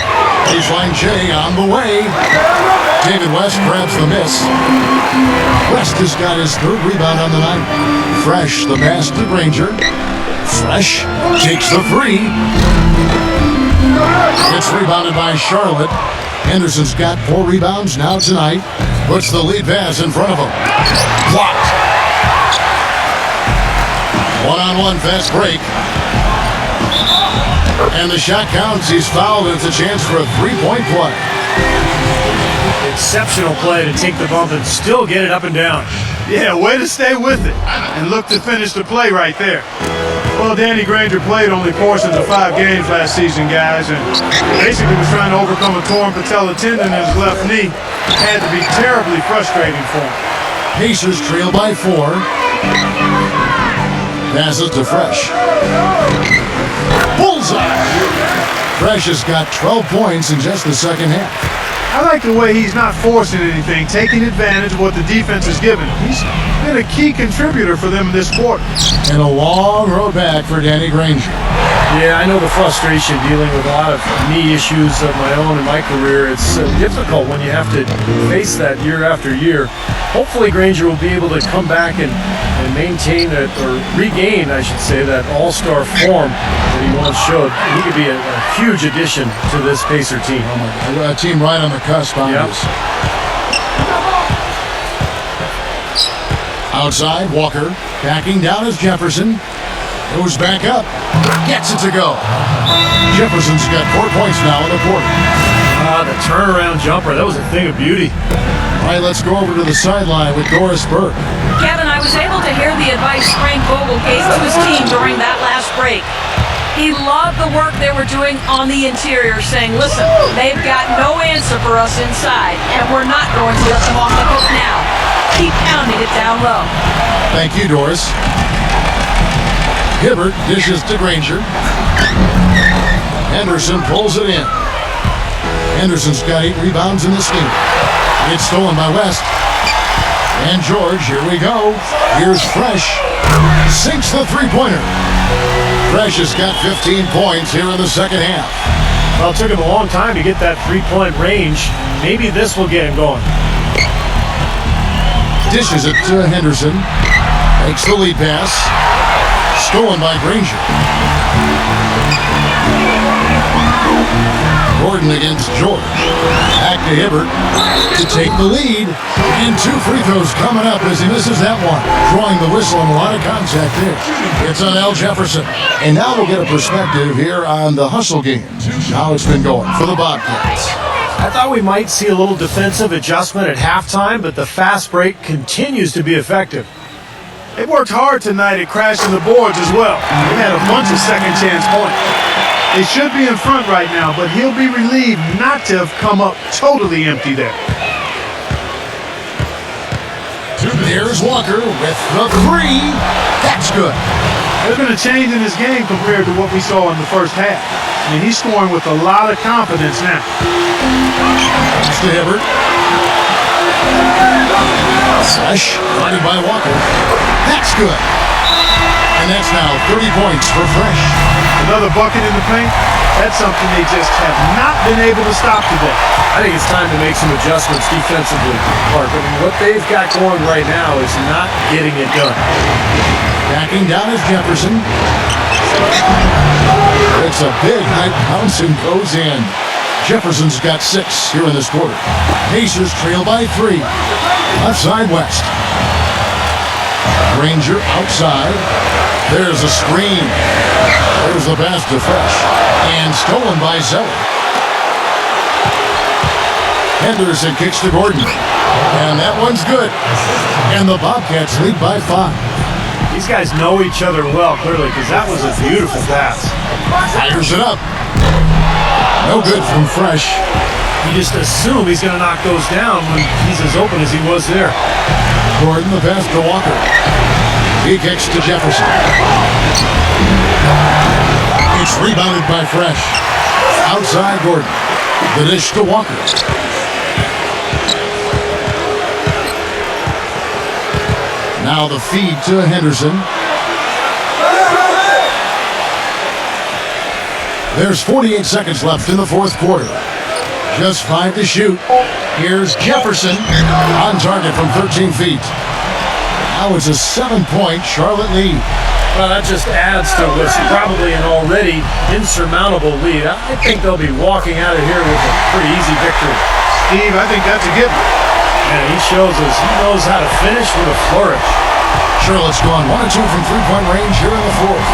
Baseline J on the way. David West grabs the miss. West has got his 3rd rebound on the night. Fresh, the pass to Granger. Fresh takes the 3. It's rebounded by Charlotte. Henderson's got 4 rebounds now tonight. Puts the lead pass in front of him. Blocked. One-on-one fast break. And the shot counts. He's fouled, and it's a chance for a 3-point play. Exceptional play to take the bump and still get it up and down. Yeah, way to stay with it and look to finish the play right there. Well, Danny Granger played only portions of 5 games last season, guys, and basically was trying to overcome a torn patella tendon in his left knee. Had to be terribly frustrating for him. Pacers trail by 4. Passes to Fresh. Bullseye! Fresh has got 12 points in just the second half. I like the way he's not forcing anything, taking advantage of what the defense has given him. He's been a key contributor for them this quarter. And a long road back for Danny Granger. Yeah, I know the frustration dealing with a lot of knee issues of my own in my career. It's difficult when you have to face that year after year. Hopefully Granger will be able to come back and maintain it, or regain, I should say, that all-star form that he once showed. He could be a huge addition to this Pacer team. A team right on the cusp on this. Outside, Walker backing down as Jefferson. Goes back up. Gets it to go. Jefferson's got 4 points now in the quarter. The turnaround jumper, that was a thing of beauty. All right, let's go over to the sideline with Doris Burke. Kevin, I was able to hear the advice Frank Vogel gave to his team during that last break. He loved the work they were doing on the interior, saying, listen, they've got no answer for us inside, and we're not going to let them off the hook now. Keep pounding it down low. Thank you, Doris. Hibbert dishes to Granger. Henderson pulls it in. Henderson's got 8 rebounds in this game. It's stolen by West. And George, here we go. Here's Fresh. Sinks the 3-pointer. Fresh has got 15 points here in the second half. Well, it took him a long time to get that 3-point range. Maybe this will get him going. Dishes it to Henderson. Makes the lead pass. Stolen by Granger. Gordon against George. Back to Hibbert to take the lead. And 2 free throws coming up as he misses that one. Drawing the whistle and a lot of contact there. It's on Al Jefferson. And now we'll get a perspective here on the hustle games. How it's been going for the Bobcats. I thought we might see a little defensive adjustment at halftime, but the fast break continues to be effective. They worked hard tonight at crashing the boards as well. They had a bunch of second chance points. They should be in front right now, but he'll be relieved not to have come up totally empty there. There's Walker with the 3. That's good. There's been a change in his game compared to what we saw in the first half. I mean, he's scoring with a lot of confidence now. Thanks to Hibbert. Fresh, guarded by Walker. That's good. And that's now 30 points for Fresh. The Another bucket in the paint. That's something they just have not been able to stop today. I think it's time to make some adjustments defensively, Clark. I mean, what they've got going right now is not getting it done. Backing down is Jefferson. It's a big high bounce and goes in. Jefferson's got 6 here in this quarter. Pacers trail by 3. Left side West. Granger outside. There's a screen. There's the pass to Fresh. And stolen by Zeller. Henderson kicks to Gordon. And that one's good. And the Bobcats lead by 5. These guys know each other well, clearly, because that was a beautiful pass. Fires it up. No good from Fresh. You just assume he's going to knock those down when he's as open as he was there. Gordon the pass to Walker. He kicks to Jefferson. It's rebounded by Fresh. Outside Gordon. The dish to Walker. Now the feed to Henderson. There's 48 seconds left in the fourth quarter. Just 5 to shoot. Here's Jefferson on target from 13 feet. Now it's a 7-point Charlotte lead. Well, that just adds to what's probably an already insurmountable lead. I think they'll be walking out of here with a pretty easy victory. Steve, I think that's a given. And he shows us he knows how to finish with a flourish. Charlotte's gone 1 of 2 from three-point range here in the fourth.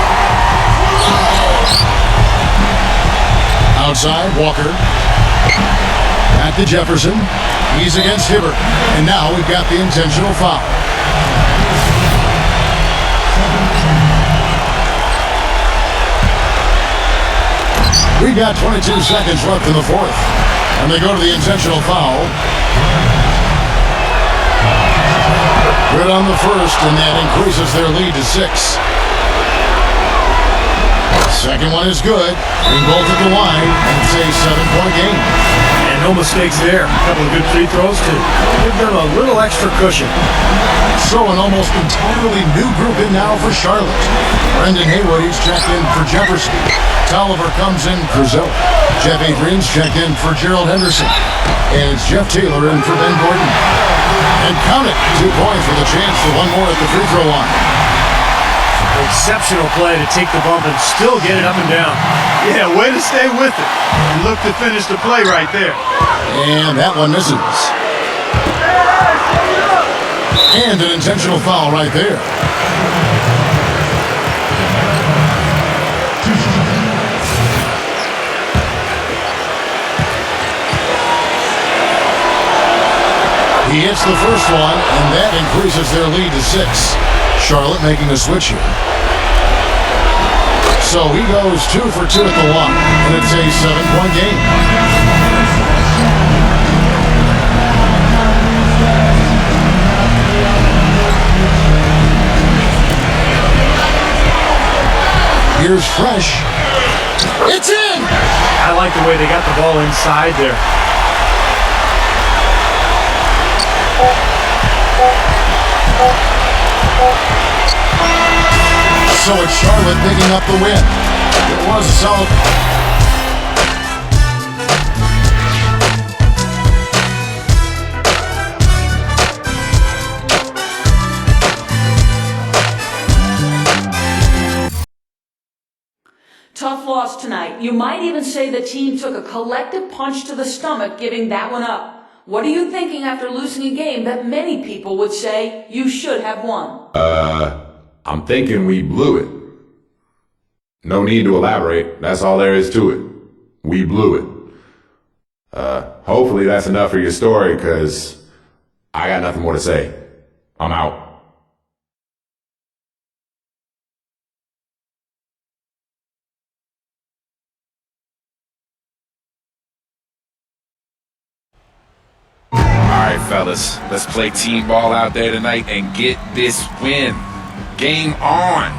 Outside, Walker. Back to Jefferson. He's against Hibbert. And now we've got the intentional foul. We've got 22 seconds left in the fourth. And they go to the intentional foul. Good on the first, and that increases their lead to 6. Second one is good. They both at the line, and it's a 7-point game. And no mistakes there. A couple of good free throws to give them a little extra cushion. So an almost entirely new group in now for Charlotte. Brendan Haywood, he's checked in for Jefferson. Tolliver comes in for Zeller. Jeff Adrian's checked in for Gerald Henderson. And it's Jeff Taylor in for Ben Gordon. And count it, 2 points with a chance for one more at the free throw line. Exceptional play to take the bump and still get it up and down. Yeah, way to stay with it. And look to finish the play right there. And that one misses. And an intentional foul right there. He hits the first one, and that increases their lead to 6. Charlotte making a switch here. So he goes 2 for 2 at the line, and it's a 7-point game. Here's Fresh. It's in! I like the way they got the ball inside there. So it's Charlotte picking up the win. It was a solid. Tough loss tonight. You might even say the team took a collective punch to the stomach giving that one up. What are you thinking after losing a game that many people would say you should have won? I'm thinking we blew it. No need to elaborate. That's all there is to it. We blew it. Hopefully that's enough for your story, because I got nothing more to say. I'm out. All right, fellas, let's play team ball out there tonight and get this win. Game on.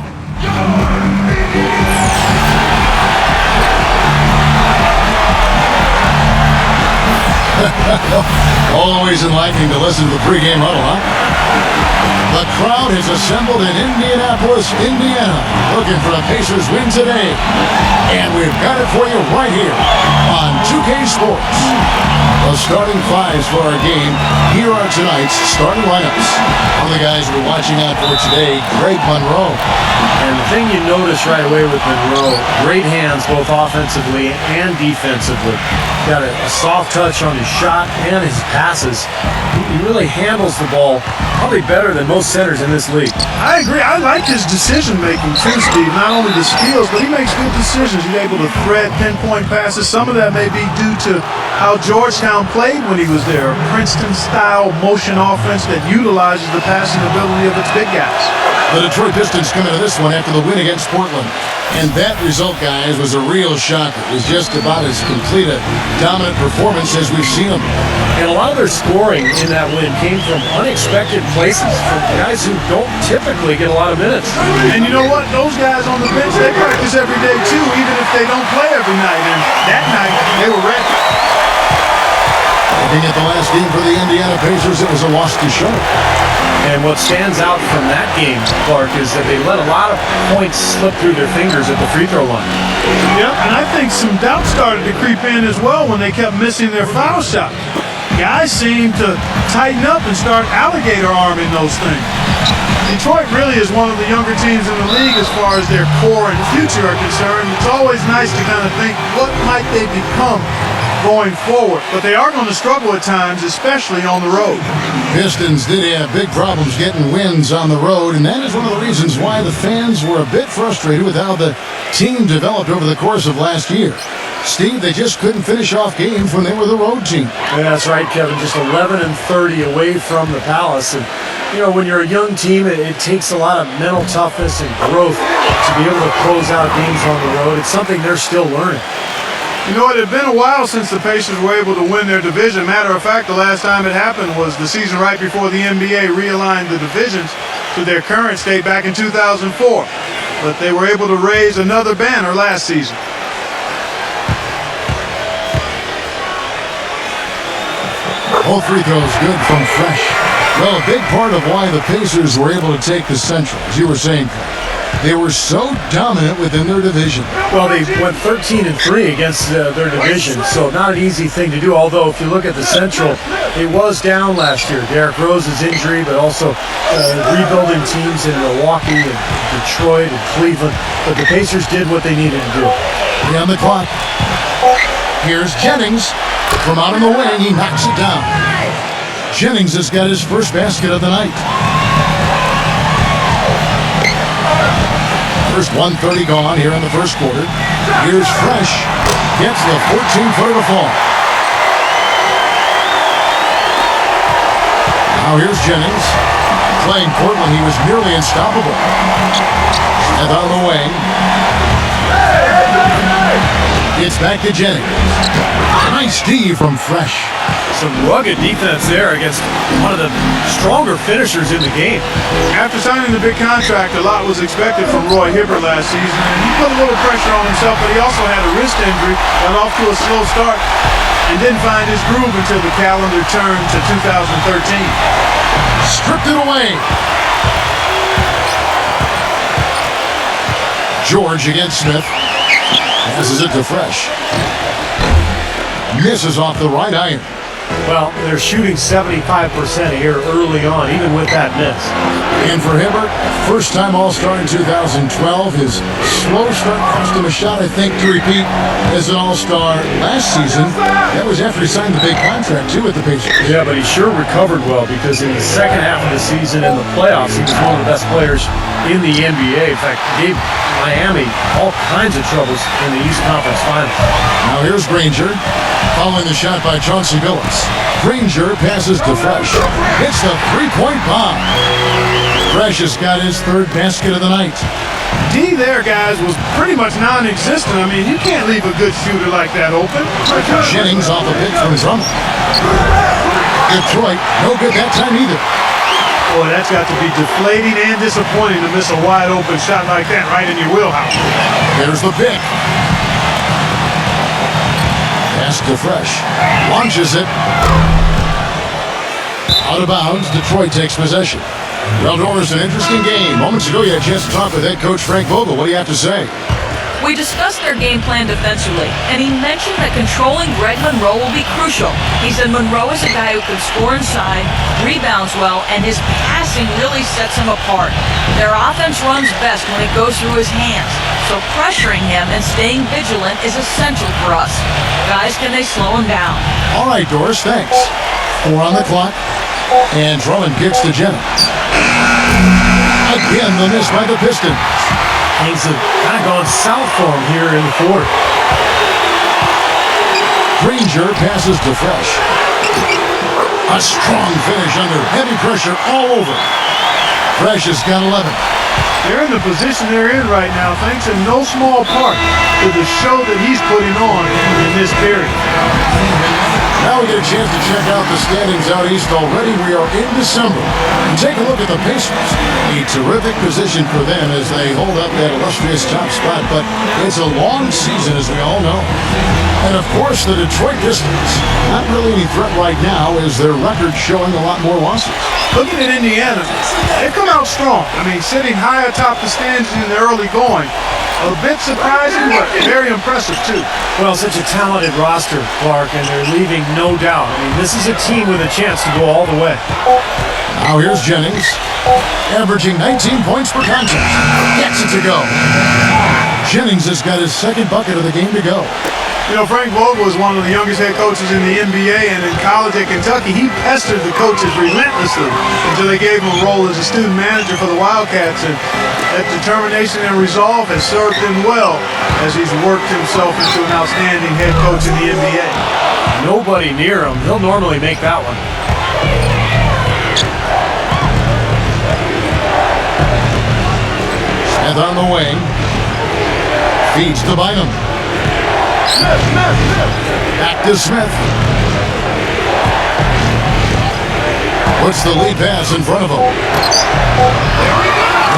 Always enlightening to listen to the pregame huddle, huh? The crowd has assembled in Indianapolis, Indiana, looking for a Pacers win today. And we've got it for you right here on 2K Sports. The starting fives for our game. Here are tonight's starting lineups. One of the guys we're watching out for today, Greg Monroe. And the thing you notice right away with Monroe, great hands both offensively and defensively. Got a soft touch on his shot and his passes. He really handles the ball probably better than most centers in this league. I agree. I like his decision-making too, Steve. Not only the skills, but he makes good decisions. He's able to thread pinpoint passes. Some of that may be due to how Georgetown played when he was there. A Princeton-style motion offense that utilizes the passing ability of its big guys. The Detroit Pistons come into this one after the win against Portland. And that result, guys, was a real shocker. It was just about as complete a dominant performance as we've seen them. And a lot of their scoring in that win came from unexpected places, from guys who don't typically get a lot of minutes. And you know what? Those guys on the bench, they practice every day too, even if they don't play every night. And that night, they were ready. Looking at the last game for the Indiana Pacers, it was a loss to show. And what stands out from that game, Clark, is that they let a lot of points slip through their fingers at the free throw line. Yep, and I think some doubt started to creep in as well when they kept missing their foul shot. Guys seem to tighten up and start alligator arming those things. Detroit really is one of the younger teams in the league as far as their core and future are concerned. It's always nice to kind of think, what might they become going forward? But they are going to struggle at times, especially on the road. Pistons did have big problems getting wins on the road, and that is one of the reasons why the fans were a bit frustrated with how the team developed over the course of last year. Steve, they just couldn't finish off games when they were the road team. Yeah, that's right, Kevin. Just 11-30 away from the Palace. And, you know, when you're a young team, it takes a lot of mental toughness and growth to be able to close out games on the road. It's something they're still learning. You know, it had been a while since the Pacers were able to win their division. Matter of fact, the last time it happened was the season right before the NBA realigned the divisions to their current state back in 2004. But they were able to raise another banner last season. All free throws good from Fresh. Well, a big part of why the Pacers were able to take the Central, as you were saying, they were so dominant within their division. Well, they went 13-3 against their division, so not an easy thing to do. Although, if you look at the Central, it was down last year. Derrick Rose's injury, but also rebuilding teams in Milwaukee and Detroit and Cleveland. But the Pacers did what they needed to do. On the clock. Here's Jennings. From out on the wing, he knocks it down. Jennings has got his first basket of the night. First 1:30 gone here in the first quarter. Here's Fresh. Gets the 14-footer to fall. Now here's Jennings. Playing Portland, he was nearly unstoppable. Smith out of the wing. It's back to Jennings. Nice D from Fresh. Some rugged defense there against one of the stronger finishers in the game. After signing the big contract, a lot was expected from Roy Hibbert last season, and he put a little pressure on himself, but he also had a wrist injury, got off to a slow start, and didn't find his groove until the calendar turned to 2013. Stripped it away. George against Smith. Passes it to Fresh. Misses off the right iron. Well, they're shooting 75% here early on, even with that miss. And for Hibbert, first time All-Star in 2012. His slow start cost him a shot, I think, to repeat as an All-Star last season. That was after he signed the big contract, too, with the Pacers. Yeah, but he sure recovered well, because in the second half of the season in the playoffs, he was one of the best players in the NBA. In fact, gave Miami all kinds of troubles in the East Conference Finals. Now here's Granger, following the shot by Chauncey Billups. Granger passes to Fresh. Hits the three-point bomb. Fresh has got his third basket of the night. D there, guys, was pretty much non-existent. I mean, you can't leave a good shooter like that open. Jennings off a pick from Drummond. Detroit, no good that time either. Boy, that's got to be deflating and disappointing to miss a wide-open shot like that right in your wheelhouse. There's the pick. Pass to Fresh. Launches it. Out of bounds. Detroit takes possession. Well, Doris, an interesting game. Moments ago, you had a chance to talk with head coach Frank Vogel. What do you have to say? We discussed their game plan defensively, and he mentioned that controlling Greg Monroe will be crucial. He said Monroe is a guy who can score inside, rebounds well, and his passing really sets him apart. Their offense runs best when it goes through his hands, so pressuring him and staying vigilant is essential for us. Guys, can they slow him down? All right, Doris, thanks. 4 on the clock, and Drummond kicks to Jennings. Again, the miss by the Pistons. Things have kind of gone south for him here in the quarter. Granger passes to Fresh. A strong finish under heavy pressure all over. Fresh has got 11. They're in the position they're in right now, thanks in no small part to the show that he's putting on in this period. Now we get a chance to check out the standings out east already. We are in December. And take a look at the Pacers. A terrific position for them as they hold up that illustrious top spot, but it's a long season, as we all know. And of course, the Detroit Pistons, not really any threat right now, as their record showing a lot more losses. Looking at Indiana, they've come out strong. I mean, sitting high atop the standings in the early going. A bit surprising, but very impressive, too. Well, such a talented roster, Clark, and they're leaving no doubt. I mean, this is a team with a chance to go all the way. Now here's Jennings, averaging 19 points per contest. Gets it to go. Jennings has got his second bucket of the game to go. You know, Frank Vogel was one of the youngest head coaches in the NBA, and in college at Kentucky, he pestered the coaches relentlessly until they gave him a role as a student manager for the Wildcats, and that determination and resolve has served him well as he's worked himself into an outstanding head coach in the NBA. Nobody near him. He'll normally make that one. Smith on the wing. Feeds to Bynum. Back to Smith. Puts the lead pass in front of him.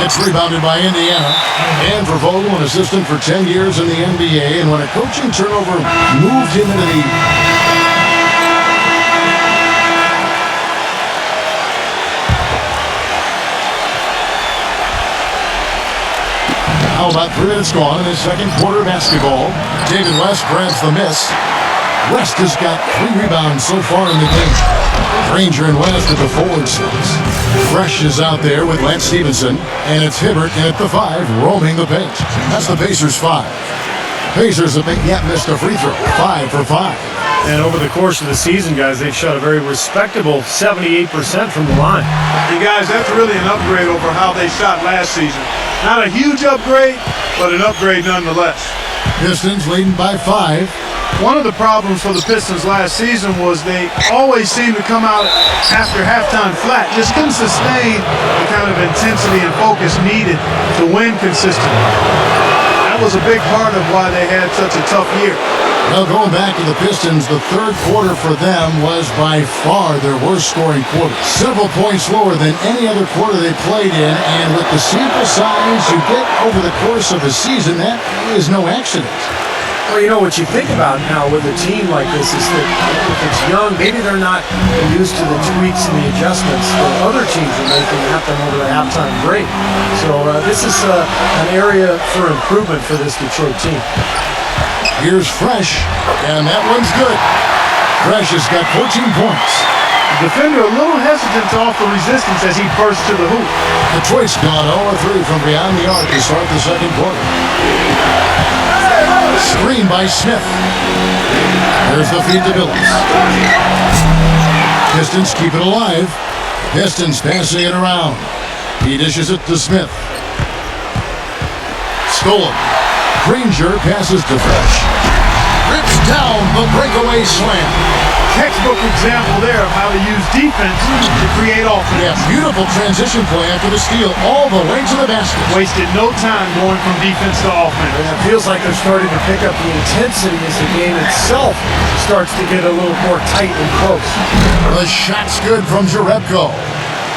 It's rebounded by Indiana. And for Vogel, an assistant for 10 years in the NBA, and when a coaching turnover moved him into the Now about 3 minutes gone in his second quarter of basketball. David West grabs the miss. West has got 3 rebounds so far in the game. Granger and West at the forward spots. Fresh is out there with Lance Stevenson, and it's Hibbert at the 5, roaming the paint. That's the Pacers' 5. Pacers have yet missed a free throw, 5 for 5. And over the course of the season, guys, they've shot a very respectable 78% from the line. And guys, that's really an upgrade over how they shot last season. Not a huge upgrade, but an upgrade nonetheless. Pistons leading by 5. One of the problems for the Pistons last season was they always seemed to come out after halftime flat. Just couldn't sustain the kind of intensity and focus needed to win consistently. That was a big part of why they had such a tough year. Well, going back to the Pistons, the third quarter for them was by far their worst scoring quarter. Several points lower than any other quarter they played in, and with the sample size you get over the course of a season, that is no accident. Well, you know, what you think about now with a team like this is that if it's young, maybe they're not used to the tweaks and the adjustments that other teams are making happen over the halftime break. So this is an area for improvement for this Detroit team. Here's Fresh, and that one's good. Fresh has got 14 points. The defender a little hesitant to offer resistance as he bursts to the hoop. Detroit's gone 0-3 from beyond the arc to start the second quarter. Screen by Smith. There's the feed to Billups. Pistons keep it alive. Pistons passing it around. He dishes it to Smith. Stolen. Granger passes to Fresh. Rips down the breakaway slam. Textbook example there of how to use defense to create offense. Yeah, beautiful transition play after the steal all the way to the basket. Wasted no time going from defense to offense. And it feels like they're starting to pick up the intensity as the game itself starts to get a little more tight and close. The shot's good from Jerebko.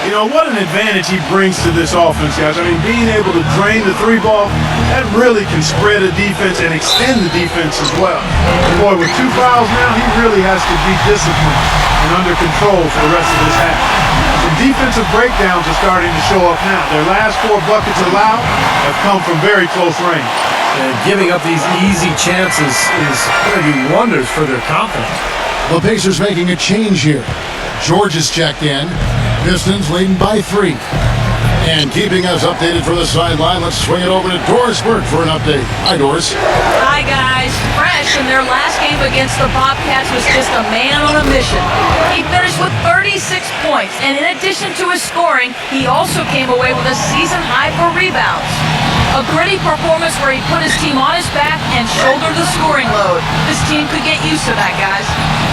You know, what an advantage he brings to this offense, guys. I mean, being able to drain the three ball, that really can spread a defense and extend the defense as well. And boy, with 2 fouls now, he really has to be disciplined and under control for the rest of this half. Some defensive breakdowns are starting to show up now. Their last 4 buckets allowed have come from very close range. And giving up these easy chances is going to do wonders for their confidence. The Pacers making a change here. George is checked in. Pistons leading by 3. And keeping us updated from the sideline, let's swing it over to Doris Burke for an update. Hi, Doris. Hi, guys. Fresh in their last game against the Bobcats was just a man on a mission. He finished with 36 points, and in addition to his scoring, he also came away with a season high for rebounds. A gritty performance where he put his team on his back and shouldered the scoring load. This team could get used to that, guys.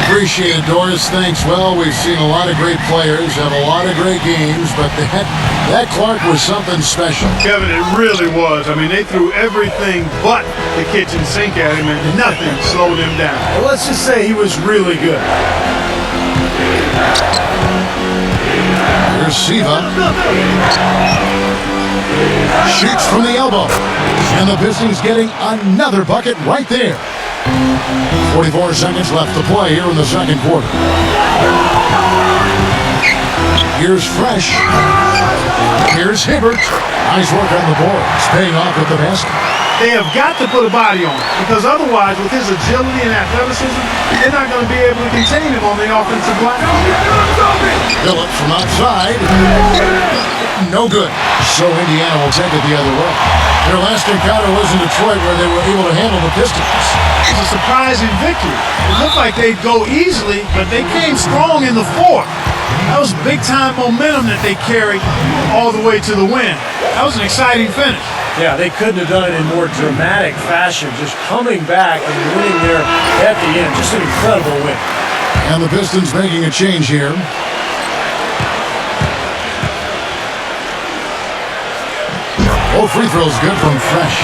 Appreciate it, Doris. Thanks. Well, we've seen a lot of great players, have a lot of great games, but that Clark was something special. Kevin, it really was. I mean, they threw everything but the kitchen sink at him, and nothing slowed him down. Well, let's just say he was really good. Here's Siva. Shoots from the elbow. And the Pistons getting another bucket right there. 44 seconds left to play here in the second quarter. Here's Fresh. Here's Hibbert. Nice work on the boards. Paying off with the basket. They have got to put a body on him, because otherwise, with his agility and athleticism, they're not going to be able to contain him on the offensive line. Phillips from outside. No good. So Indiana will take it the other way. Their last encounter was in Detroit, where they were able to handle the Pistons. It's a surprising victory. It looked like they'd go easily, but they came strong in the fourth. That was big-time momentum that they carried all the way to the win. That was an exciting finish. Yeah, they couldn't have done it in more dramatic fashion, just coming back and winning there at the end. Just an incredible win. And the Pistons making a change here. Both free throws good from Fresh.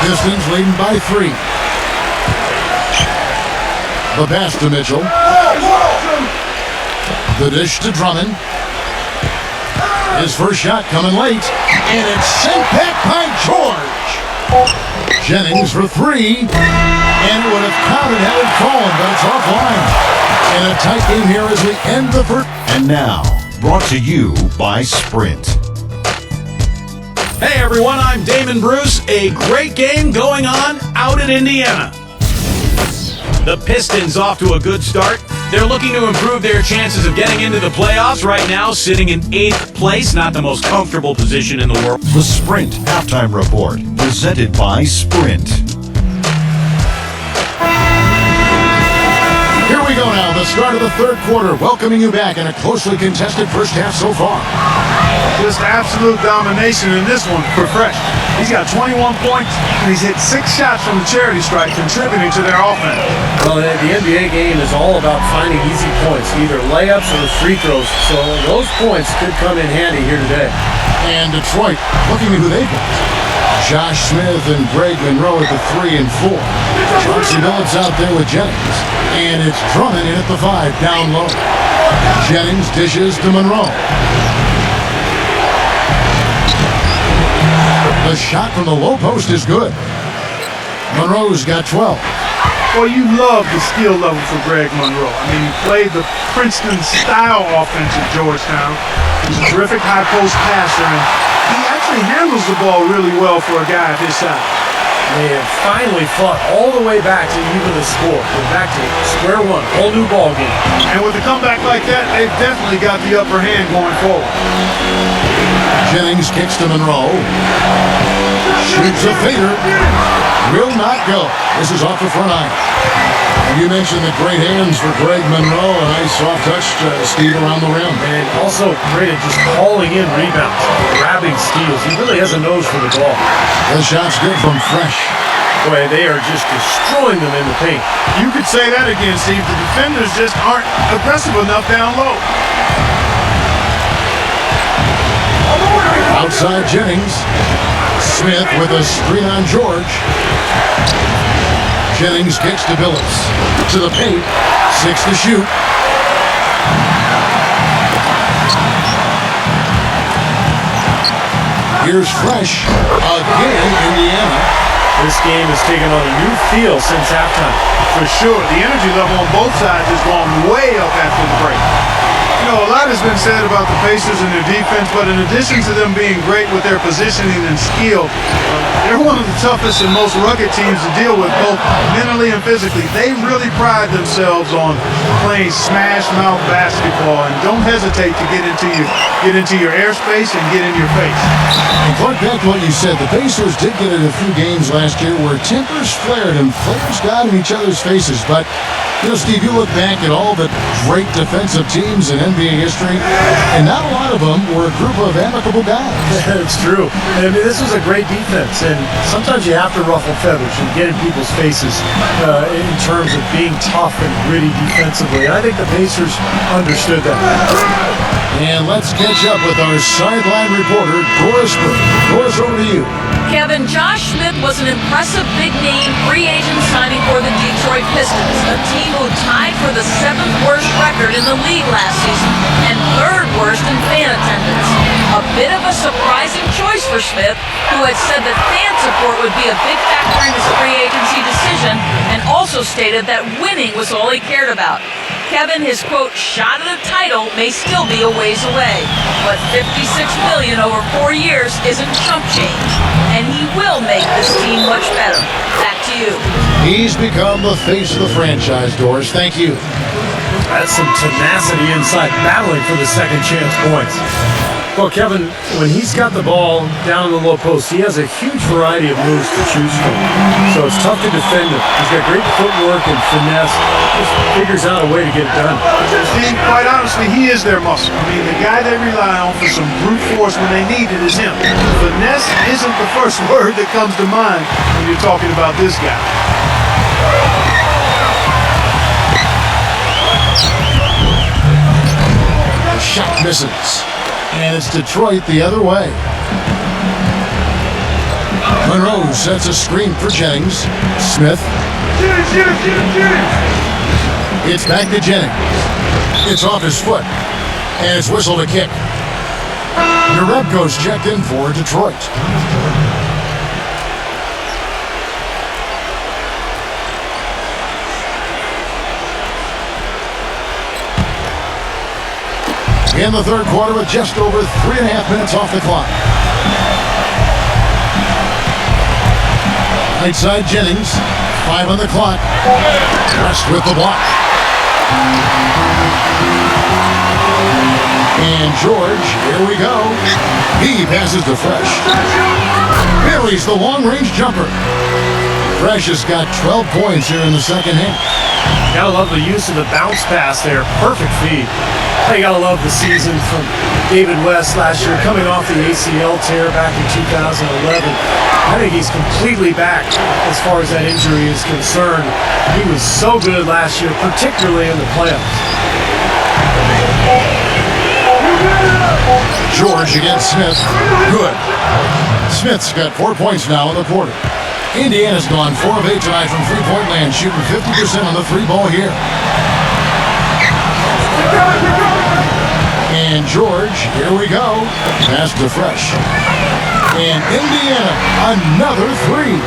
Pistons leading by 3. The pass to Mitchell. The dish to Drummond. His first shot coming late. And it's sent back by George. Jennings for 3. And it would have counted had it fallen, but it's offline. And a tight game here as we end the first. And now, brought to you by Sprint. Hey everyone, I'm Damon Bruce. A great game going on out in Indiana. The Pistons off to a good start. They're looking to improve their chances of getting into the playoffs right now, sitting in 8th place, not the most comfortable position in the world. The Sprint Halftime Report, presented by Sprint. Here we go now, the start of the third quarter, welcoming you back in a closely contested first half so far. Just absolute domination in this one for Fresh. He's got 21 points, and he's hit 6 shots from the charity stripe, contributing to their offense. Well, the NBA game is all about finding easy points, either layups or free throws. So those points could come in handy here today. And Detroit, looking at who they've got. Josh Smith and Greg Monroe at the 3 and 4. Chauncey Billups out there with Jennings. And it's Drummond in at the 5, down low. Jennings dishes to Monroe. The shot from the low post is good. Monroe's got 12. Boy, you love the skill level for Greg Monroe. I mean, he played the Princeton-style offense at Georgetown. He's a terrific high-post passer, and he actually handles the ball really well for a guy of his size. They have finally fought all the way back to even the score. We're back to square one, whole new ball game. And with a comeback like that, they've definitely got the upper hand going forward. Jennings kicks to Monroe. Shoots a fader. Will not go. This is off the front iron. And you mentioned the great hands for Greg Monroe. A nice soft touch, Steve, around the rim. And also great at just hauling in rebounds, grabbing steals. He really has a nose for the ball. The shot's good from Fresh. Boy, they are just destroying them in the paint. You could say that again, Steve. The defenders just aren't aggressive enough down low. Outside Jennings. Smith with a screen on George. Jennings kicks to Billups. To the paint. 6 to shoot. Here's Fresh again, Indiana. This game has taken on a new feel since halftime. For sure. The energy level on both sides has gone way up after the break. You know, a lot has been said about the Pacers and their defense, but in addition to them being great with their positioning and skill, they're one of the toughest and most rugged teams to deal with, both mentally and physically. They really pride themselves on playing smash mouth basketball and don't hesitate to get into your airspace and get in your face. And Clark, back to what you said, the Pacers did get in a few games last year where tempers flared and players got in each other's faces, but you know, Steve, you look back at all the great defensive teams in NBA history, and not a lot of them were a group of amicable guys. It's true. I mean, this was a great defense, and sometimes you have to ruffle feathers and get in people's faces in terms of being tough and gritty defensively. And I think the Pacers understood that. And let's catch up with our sideline reporter, Doris Burke. Doris, over to you. Kevin, Josh Smith was an impressive big-name free agent signing for the Detroit Pistons, a team who tied for the 7th worst record in the league last season and 3rd worst in fan attendance. A bit of a surprising choice for Smith, who had said that fan support would be a big factor in his free agency decision and also stated that winning was all he cared about. Kevin, his quote, shot at a title may still be a ways away, but $56 million over 4 years isn't chump change, and he will make this team much better. Back to you. He's become the face of the franchise, Doris. Thank you. That's some tenacity inside, battling for the second chance points. Well, Kevin, when he's got the ball down in the low post, he has a huge variety of moves to choose from. So it's tough to defend him. He's got great footwork and finesse. Just figures out a way to get it done. Steve, quite honestly, he is their muscle. I mean, the guy they rely on for some brute force when they need it is him. Finesse isn't the first word that comes to mind when you're talking about this guy. The shot misses. And it's Detroit the other way. Monroe sets a screen for Jennings. Smith. It's back to Jennings. It's off his foot. And it's whistled a kick. Jerebko's checked in for Detroit. In the third quarter with just over 3.5 minutes off the clock. Right side Jennings, 5 on the clock. West with the block. And George, here we go. He passes to Fresh. Buries the long-range jumper. Fresh has got 12 points here in the second half. Gotta love the use of the bounce pass there. Perfect feed. You gotta love the season from David West last year, coming off the ACL tear back in 2011. I think he's completely back as far as that injury is concerned. He was so good last year, particularly in the playoffs. George against Smith. Good. Smith's got 4 points now in the quarter. Indiana's gone 4 of 8 tonight from three-point land, shooting 50% on the three ball here. And George, here we go. Pass to Fresh. And Indiana, another three.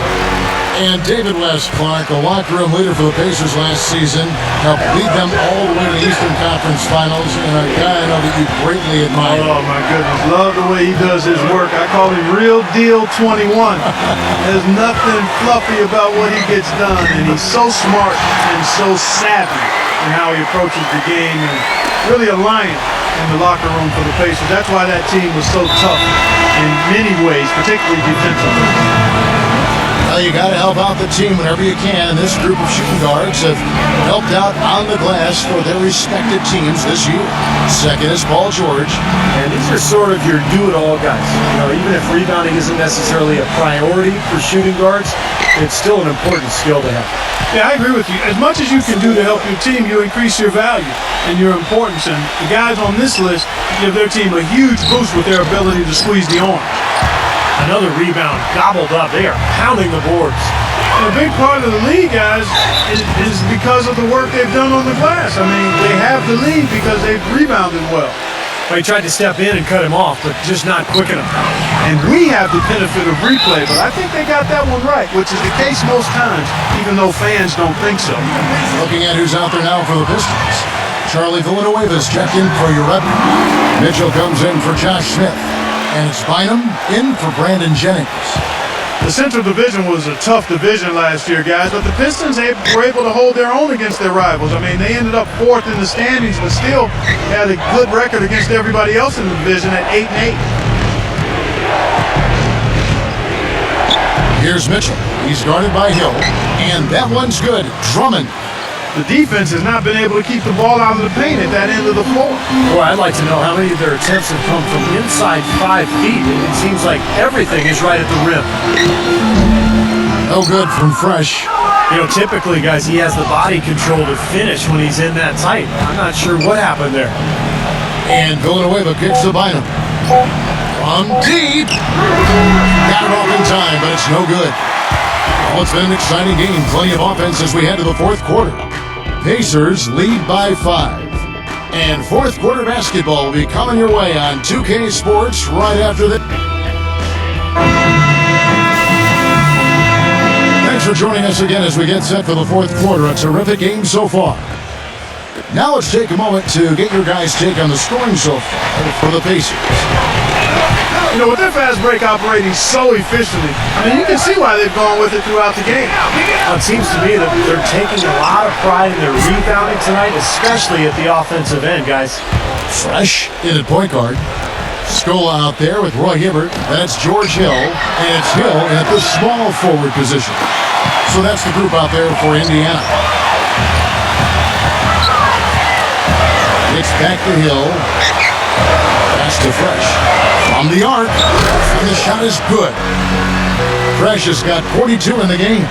And David West, Clark, the locker room leader for the Pacers last season, helped lead them all the way to the Eastern Conference Finals, and a guy I know that you greatly admire. Oh, my goodness. Love the way he does his work. I call him Real Deal 21. There's nothing fluffy about what he gets done, and he's so smart and so savvy in how he approaches the game, and really a lion in the locker room for the Pacers. That's why that team was so tough in many ways, particularly defensively. Well, you got to help out the team whenever you can, and this group of shooting guards have helped out on the glass for their respective teams this year. Second is Paul George. And these are sort of your do-it-all guys. You know, even if rebounding isn't necessarily a priority for shooting guards, it's still an important skill to have. Yeah, I agree with you. As much as you can do to help your team, you increase your value and your importance. And the guys on this list give their team a huge boost with their ability to squeeze the arm. Another rebound gobbled up. They are pounding the boards. And a big part of the lead, guys, is because of the work they've done on the glass. I mean, they have the lead because they've rebounded well. Well, he tried to step in and cut him off, but just not quick enough. And we have the benefit of replay, but I think they got that one right, which is the case most times, even though fans don't think so. Looking at who's out there now for the Pistons. Charlie Villanueva's checked in for Urep. Mitchell comes in for Josh Smith. And it's Bynum in for Brandon Jennings. The Central Division was a tough division last year, guys, but the Pistons were able to hold their own against their rivals. I mean, they ended up 4th in the standings, but still had a good record against everybody else in the division at 8-8. Here's Mitchell. He's guarded by Hill. And that one's good. Drummond. The defense has not been able to keep the ball out of the paint at that end of the floor. Boy, I'd like to know how many of their attempts have come from inside 5 feet. It seems like everything is right at the rim. No good from Fresh. You know, typically, guys, he has the body control to finish when he's in that tight. I'm not sure what happened there. And Villanueva kicks to Bynum. From deep. Got it off in time, but it's no good. Well, it's been an exciting game. Plenty of offense as we head to the 4th quarter. Pacers lead by 5. And 4th quarter basketball will be coming your way on 2K Sports right after this. Thanks for joining us again as we get set for the 4th quarter. A terrific game so far. Now let's take a moment to get your guys' take on the scoring so far for the Pacers. You know, with their fast break operating so efficiently, I mean, you can see why they've gone with it throughout the game. Well, it seems to me that they're taking a lot of pride in their rebounding tonight, especially at the offensive end, guys. Fresh in at point guard. Scola out there with Roy Hibbert. Then it's George Hill. And it's Hill at the small forward position. So that's the group out there for Indiana. It's back to Hill. Pass to Fresh. From the arc. And the shot is good. Fresh has got 42 in the game.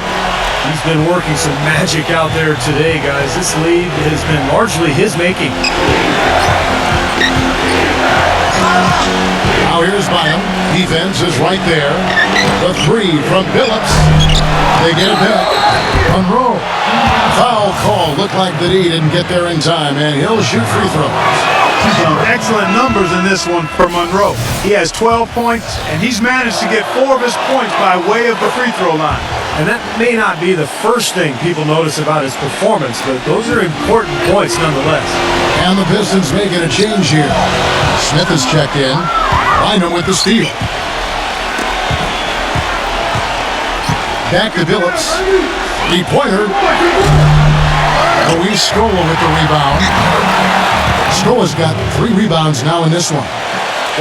He's been working some magic out there today, guys. This lead has been largely his making. Now here's Bynum. Defense is right there. The 3 from Billups. They get it back. Monroe. Foul call. Looked like the D didn't get there in time, and he'll shoot free throws. Some excellent numbers in this one for Monroe. He has 12 points, and he's managed to get 4 of his points by way of the free throw line. And that may not be the first thing people notice about his performance, but those are important points nonetheless. And the Pistons making a change here. Smith is checked in. Bynum with the steal. Back to Billups. 3-pointer. Luis Scola with the rebound. Scola's got 3 rebounds now in this one.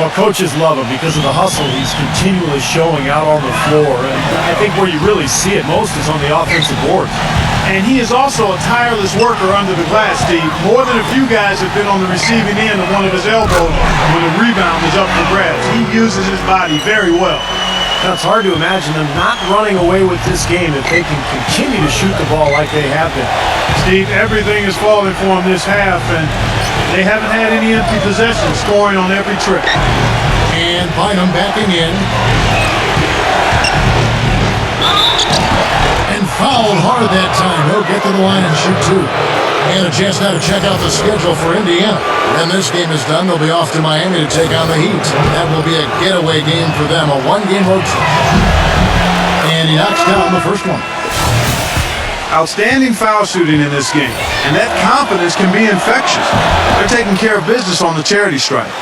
Well, coaches love him because of the hustle he's continually showing out on the floor. And I think where you really see it most is on the offensive boards. And he is also a tireless worker under the glass, Steve. More than a few guys have been on the receiving end of one of his elbows when the rebound is up for grabs. He uses his body very well. Now, it's hard to imagine them not running away with this game if they can continue to shoot the ball like they have been. Steve, everything is falling for them this half, and they haven't had any empty possessions, scoring on every trip. And Bynum backing in. And fouled hard that time. He'll get to the line and shoot 2. And a chance now to check out the schedule for Indiana. When this game is done, they'll be off to Miami to take on the Heat. That will be a getaway game for them, a 1-game road trip. And he knocks down the first one. Outstanding foul shooting in this game, and that confidence can be infectious. They're taking care of business on the charity stripe.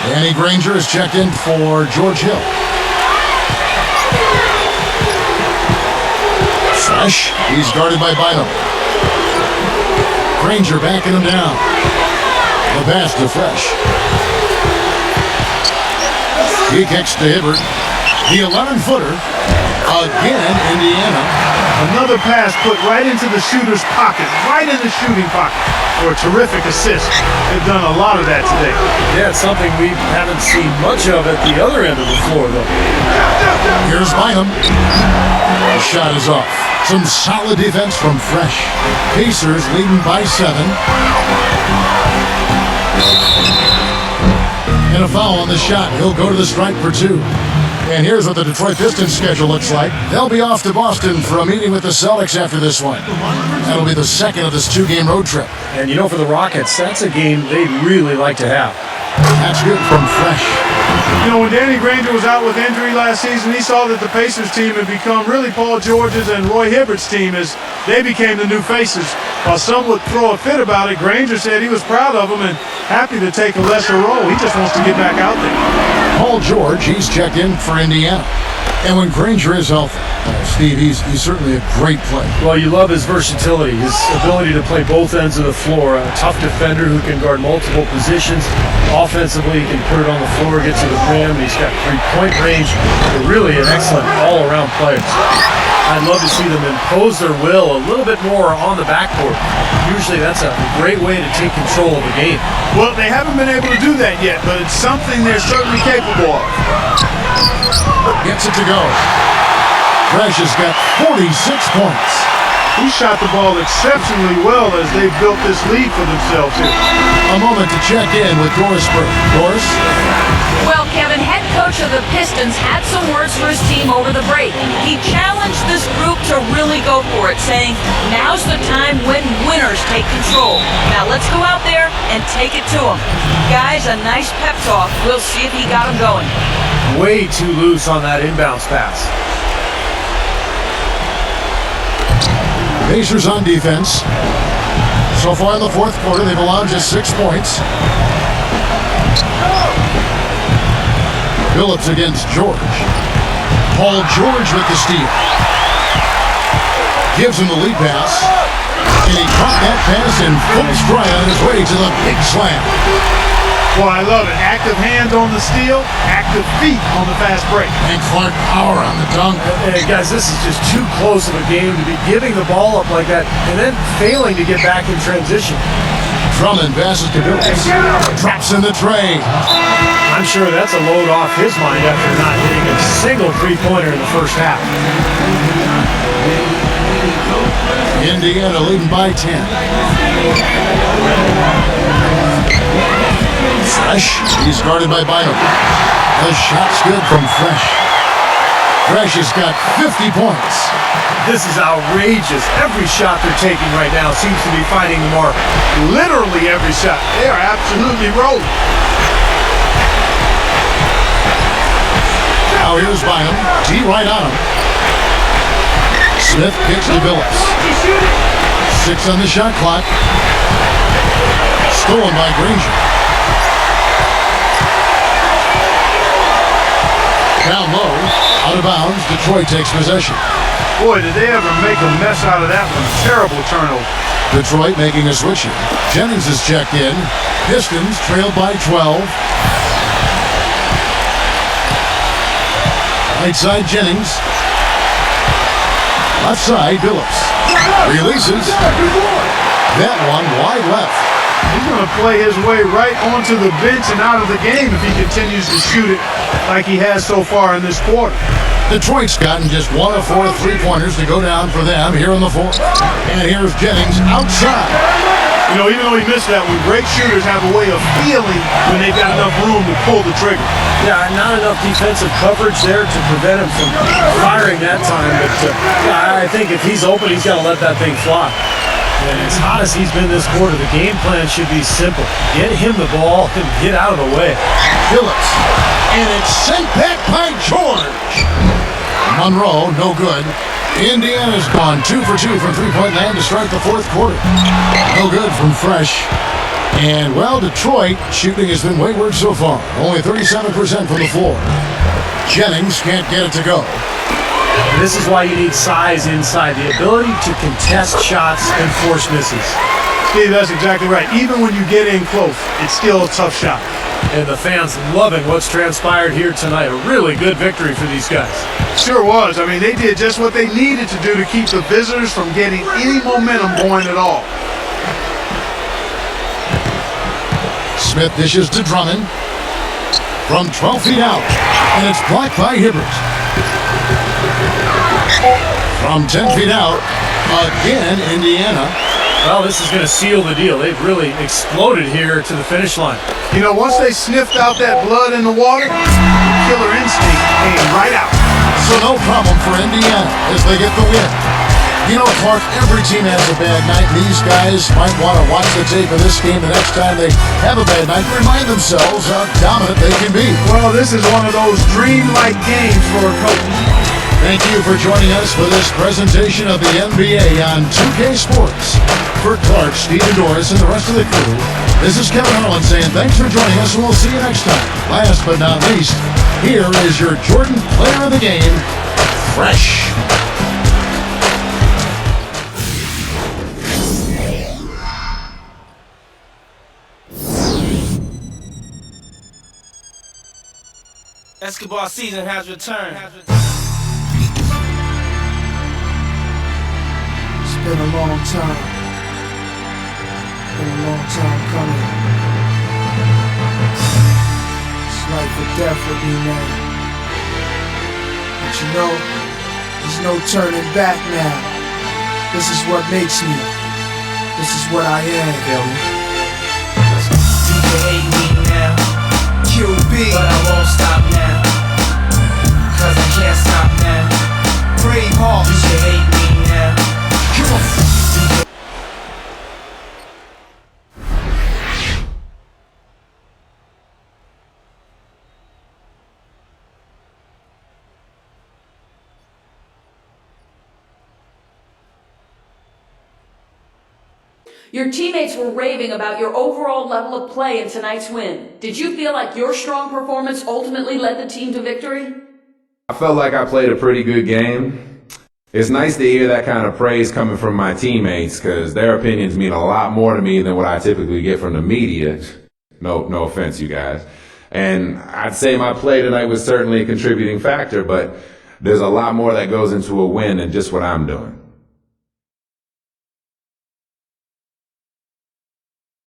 Danny Granger is checked in for George Hill. Fresh, he's guarded by Bynum. Granger backing him down. The pass to Fresh. He kicks to Hibbert. The 11-footer. Again, Indiana. Another pass put right into the shooter's pocket, right in the shooting pocket, for a terrific assist. They've done a lot of that today. Yeah, it's something we haven't seen much of at the other end of the floor, though. Here's Bynum. The shot is off. Some solid defense from Fresh. Pacers leading by 7. And a foul on the shot. He'll go to the strike for 2. And here's what the Detroit Pistons schedule looks like. They'll be off to Boston for a meeting with the Celtics after this one. That'll be the second of this 2-game road trip. And you know, for the Rockets, that's a game they'd really like to have. That's good from Fresh. You know, when Danny Granger was out with injury last season, he saw that the Pacers team had become really Paul George's and Roy Hibbert's team as they became the new faces. While some would throw a fit about it, Granger said he was proud of them and happy to take a lesser role. He just wants to get back out there. Paul George, he's checked in for Indiana. And when Granger is healthy, Steve, he's certainly a great player. Well, you love his versatility, his ability to play both ends of the floor. A tough defender who can guard multiple positions. Offensively, he can put it on the floor, get to the rim. He's got three-point range. But really an excellent all-around player. I'd love to see them impose their will a little bit more on the backcourt. Usually that's a great way to take control of a game. Well, they haven't been able to do that yet, but it's something they're certainly capable of. Gets it to go. Fresh has got 46 points. He shot the ball exceptionally well as they've built this lead for themselves here. A moment to check in with Doris Burke. Doris? Well, Kevin, head coach of the Pistons had some words for his team over the break. He challenged this group to really go for it, saying, now's the time when winners take control. Now let's go out there and take it to them. Guys, a nice pep talk. We'll see if he got them going. Way too loose on that inbounds pass. Pacers on defense. So far in the fourth quarter, they've allowed just 6 points. Phillips against George. Paul George with the steal. Gives him the lead pass. And he caught that pass in full stride on his way to the big slam. Well, I love it. Active hands on the steal, active feet on the fast break. And Clark power on the dunk. Hey, guys, this is just too close of a game to be giving the ball up like that and then failing to get back in transition. Drummond passes to Phillips. Drops in the tray. I'm sure that's a load off his mind after not hitting a single three-pointer in the first half. Indiana leading by 10. Fresh, he's guarded by Bynum. The shot's good from Fresh. Fresh has got 50 points. This is outrageous. Every shot they're taking right now seems to be finding the mark. Literally every shot. They are absolutely rolling. Now here's Bynum. D right on him. Smith kicks to Phillips. 6 on the shot clock. Stolen by Granger. Down low, out of bounds, Detroit takes possession. Boy, did they ever make a mess out of that one. Terrible turnover. Detroit making a switch here. Jennings is checked in. Pistons trailed by 12. Right side, Jennings. Left side, Phillips. Releases. That one wide left. He's going to play his way right onto the bench and out of the game if he continues to shoot it like he has so far in this quarter. Detroit's gotten just 1 of 4 3-pointers to go down for them here in the fourth. And here's Jennings outside. You know, even though he missed that one, great shooters have a way of feeling when they've got enough room to pull the trigger. Yeah, not enough defensive coverage there to prevent him from firing that time. But I think if he's open, he's got to let that thing fly. And as hot as he's been this quarter, the game plan should be simple. Get him the ball and get out of the way. Phillips. And it's sent back by George. Monroe, no good. Indiana's gone 2 for 2 from three-point land to start the fourth quarter. No good from Fresh. And, well, Detroit shooting has been wayward so far. Only 37% from the floor. Jennings can't get it to go. This is why you need size inside, the ability to contest shots and force misses. Steve, that's exactly right. Even when you get in close, it's still a tough shot. And the fans loving what's transpired here tonight. A really good victory for these guys. Sure was. I mean, they did just what they needed to do to keep the visitors from getting any momentum going at all. Smith dishes to Drummond. From 12 feet out. And it's blocked by Hibbert. From 10 feet out, again, Indiana. Well, this is going to seal the deal. They've really exploded here to the finish line. You know, once they sniffed out that blood in the water, the killer instinct came right out. So no problem for Indiana as they get the win. You know, Clark, every team has a bad night. These guys might want to watch the tape of this game the next time they have a bad night to remind themselves how dominant they can be. Well, this is one of those dreamlike games for a coach. Thank you for joining us for this presentation of the NBA on 2K Sports. For Clark, Steven Doris, and the rest of the crew, this is Kevin Harlan saying thanks for joining us, and we'll see you next time. Last but not least, here is your Jordan Player of the Game, Fresh. Basketball season has returned. It's been a long time. Been a long time coming. It's life or death with me now. But you know, there's no turning back now. This is what makes me. This is what I am. Feel me? You can hate me now, QB. but I won't stop now. Cause I can't stop now. Brave heart. You can hate me now. Come on. Your teammates were raving about your overall level of play in tonight's win. Did you feel like your strong performance ultimately led the team to victory? I felt like I played a pretty good game. It's nice to hear that kind of praise coming from my teammates because their opinions mean a lot more to me than what I typically get from the media. No offense, you guys. And I'd say my play tonight was certainly a contributing factor, but there's a lot more that goes into a win than just what I'm doing.